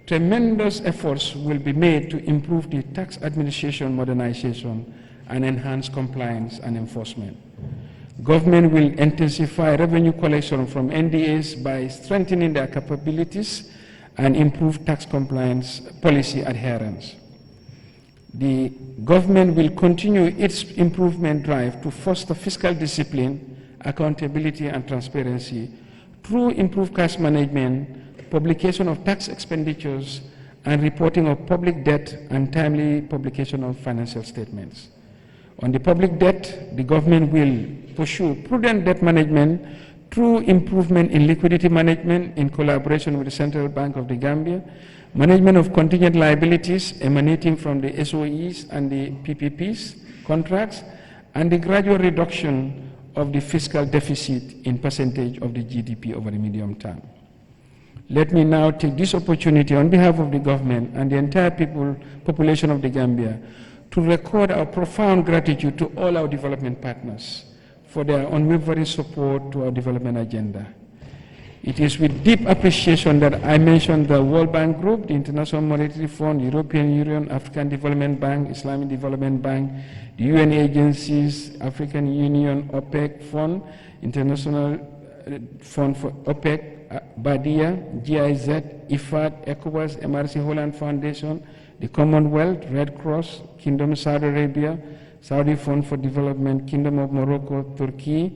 Tremendous efforts will be made to improve the tax administration modernization and enhance compliance and enforcement. Government will intensify revenue collection from NDAs by strengthening their capabilities and improve tax compliance policy adherence. the government will continue its improvement drive to foster fiscal discipline, accountability, and transparency through improved cash management, publication of tax expenditures, and reporting of public debt and timely publication of financial statements. On the public debt, the government will pursue prudent debt management through improvement in liquidity management in collaboration with the Central Bank of the Gambia, management of contingent liabilities emanating from the SOEs and the PPPs contracts, and the gradual reduction of the fiscal deficit in percentage of the GDP over the medium term. Let me now take this opportunity on behalf of the government and the entire population of the Gambia to record our profound gratitude to all our development partners for their unwavering support to our development agenda. It is with deep appreciation that I mention the World Bank Group, the International Monetary Fund, European Union, African Development Bank, Islamic Development Bank, the UN agencies, African Union, OPEC Fund, International Fund for OPEC, Badia, GIZ, IFAD, ECOWAS, MRC Holland Foundation, the Commonwealth, Red Cross, Kingdom of Saudi Arabia, Saudi Fund for Development, Kingdom of Morocco, Turkey,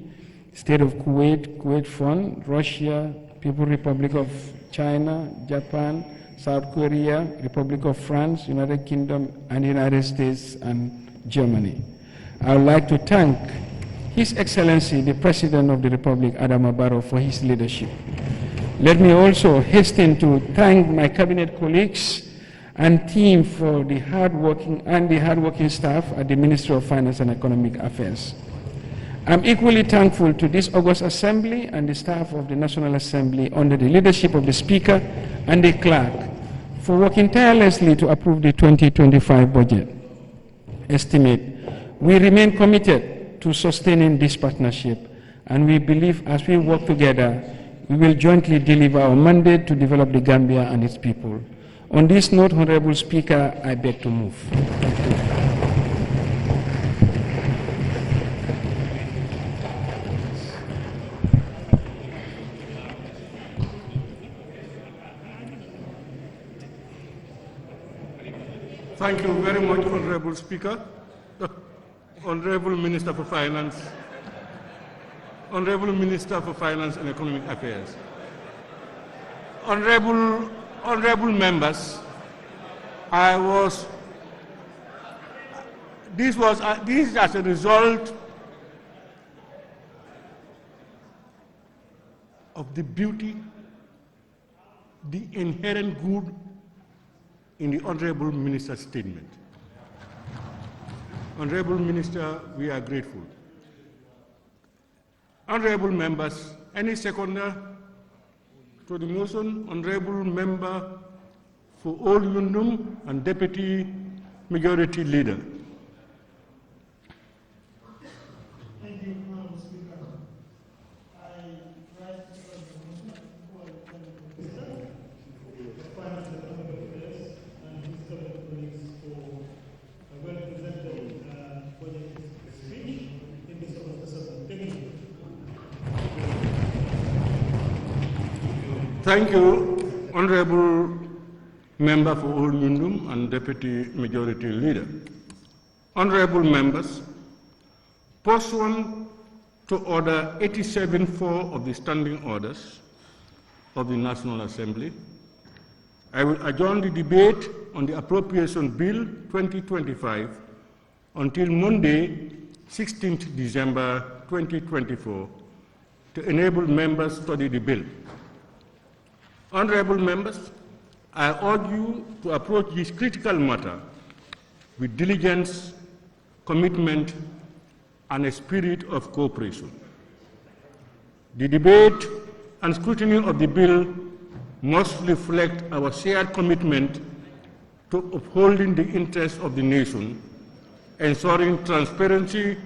State of Kuwait, Kuwait Fund, Russia, People's Republic of China, Japan, South Korea, Republic of France, United Kingdom, and United States and Germany. I would like to thank His Excellency, the President of the Republic, Adama Barrow, for his leadership. Let me also hasten to thank my cabinet colleagues and team for the hardworking staff at the Ministry of Finance and Economic Affairs. I'm equally thankful to this August Assembly and the staff of the National Assembly under the leadership of the Speaker and the Clerk for working tirelessly to approve the 2025 budget estimate. We remain committed to sustaining this partnership, and we believe as we work together, we will jointly deliver our mandate to develop the Gambia and its people. On this note, Honorable Speaker, I beg to move. Thank you very much, Honorable Speaker. Honorable Minister for Finance. Honorable Minister for Finance and Economic Affairs. Honorable members, this is as a result of the beauty, the inherent good in the Honorable Minister's statement. Honorable Minister, we are grateful. Honorable members, any seconder to the motion? Honorable Member for Old Yundum and Deputy Majority Leader. Thank you, Madam Speaker. I rise to serve the motion for the Finance and Economic Affairs and his cabinet colleagues for a well-presented budget speech in this August. Thank you, Honorable Member for Old Yundum and Deputy Majority Leader. Honorable members, pursuant to Order 87.4 of the Standing Orders of the National Assembly, I will adjourn the debate on the Appropriation Bill 2025 until Monday, 16th December 2024, to enable members to study the bill. Honorable members, I urge you to approach this critical matter with diligence, commitment, and a spirit of cooperation. The debate and scrutiny of the bill must reflect our shared commitment to upholding the interests of the nation, ensuring transparency,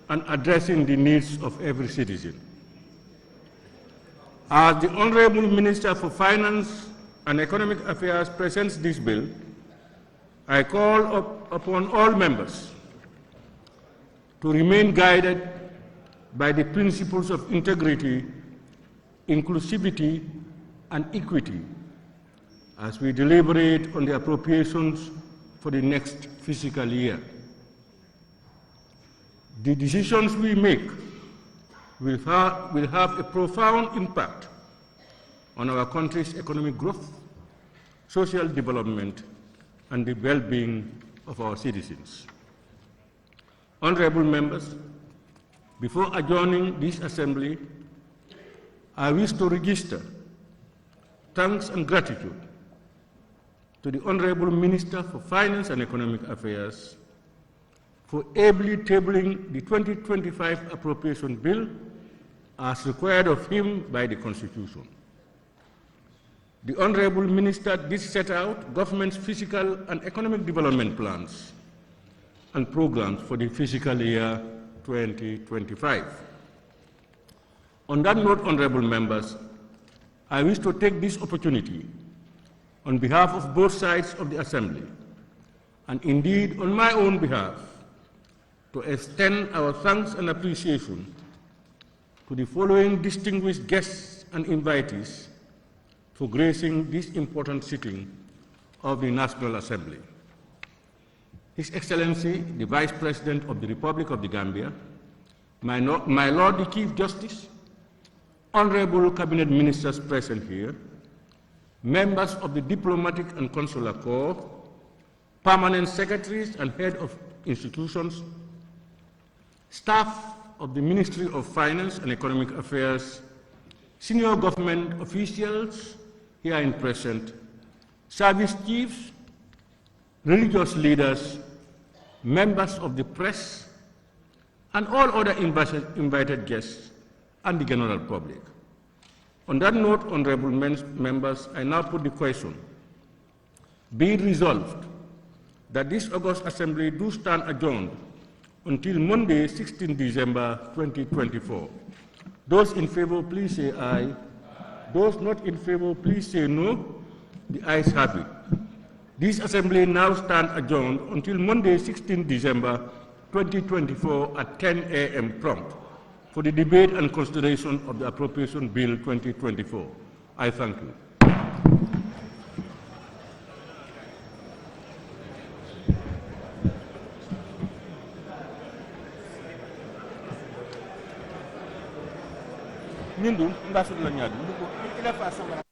and addressing the needs of every citizen. As the Honorable Minister for Finance and Economic Affairs presents this bill, I call upon all members to remain guided by the principles of integrity, inclusivity, and equity as we deliberate on the appropriations for the next fiscal year. The decisions we make will have a profound impact on our country's economic growth, social development, and the well-being of our citizens. Honorable members, before adjourning this assembly, I wish to register thanks and gratitude to the Honorable Minister for Finance and Economic Affairs for ably tabling the 2025 appropriation bill as required of him by the Constitution. The Honorable Minister did set out government's fiscal and economic development plans and programs for the fiscal year 2025. On that note, honorable members, I wish to take this opportunity on behalf of both sides of the Assembly, and indeed on my own behalf, to extend our thanks and appreciation to the following distinguished guests and invitees for gracing this important sitting of the National Assembly. His Excellency, the Vice President of the Republic of the Gambia, my Lord the Chief Justice, honorable Cabinet Ministers present here, members of the Diplomatic and Consular Corps, permanent secretaries and head of institutions, staff of the Ministry of Finance and Economic Affairs, senior government officials here in present, service chiefs, religious leaders, members of the press, and all other invited guests and the general public. On that note, honorable members, I now put the question. Be it resolved that this August Assembly do stand adjourned until Monday, 16 December 2024. Those in favor, please say aye. Those not in favor, please say no. The ayes have it. This Assembly now stands adjourned until Monday, 16 December 2024 at 10 a.m. prompt for the debate and consideration of the Appropriation Bill 2024. I thank you. Mindu, mbasud la ñaadu, ila fa sama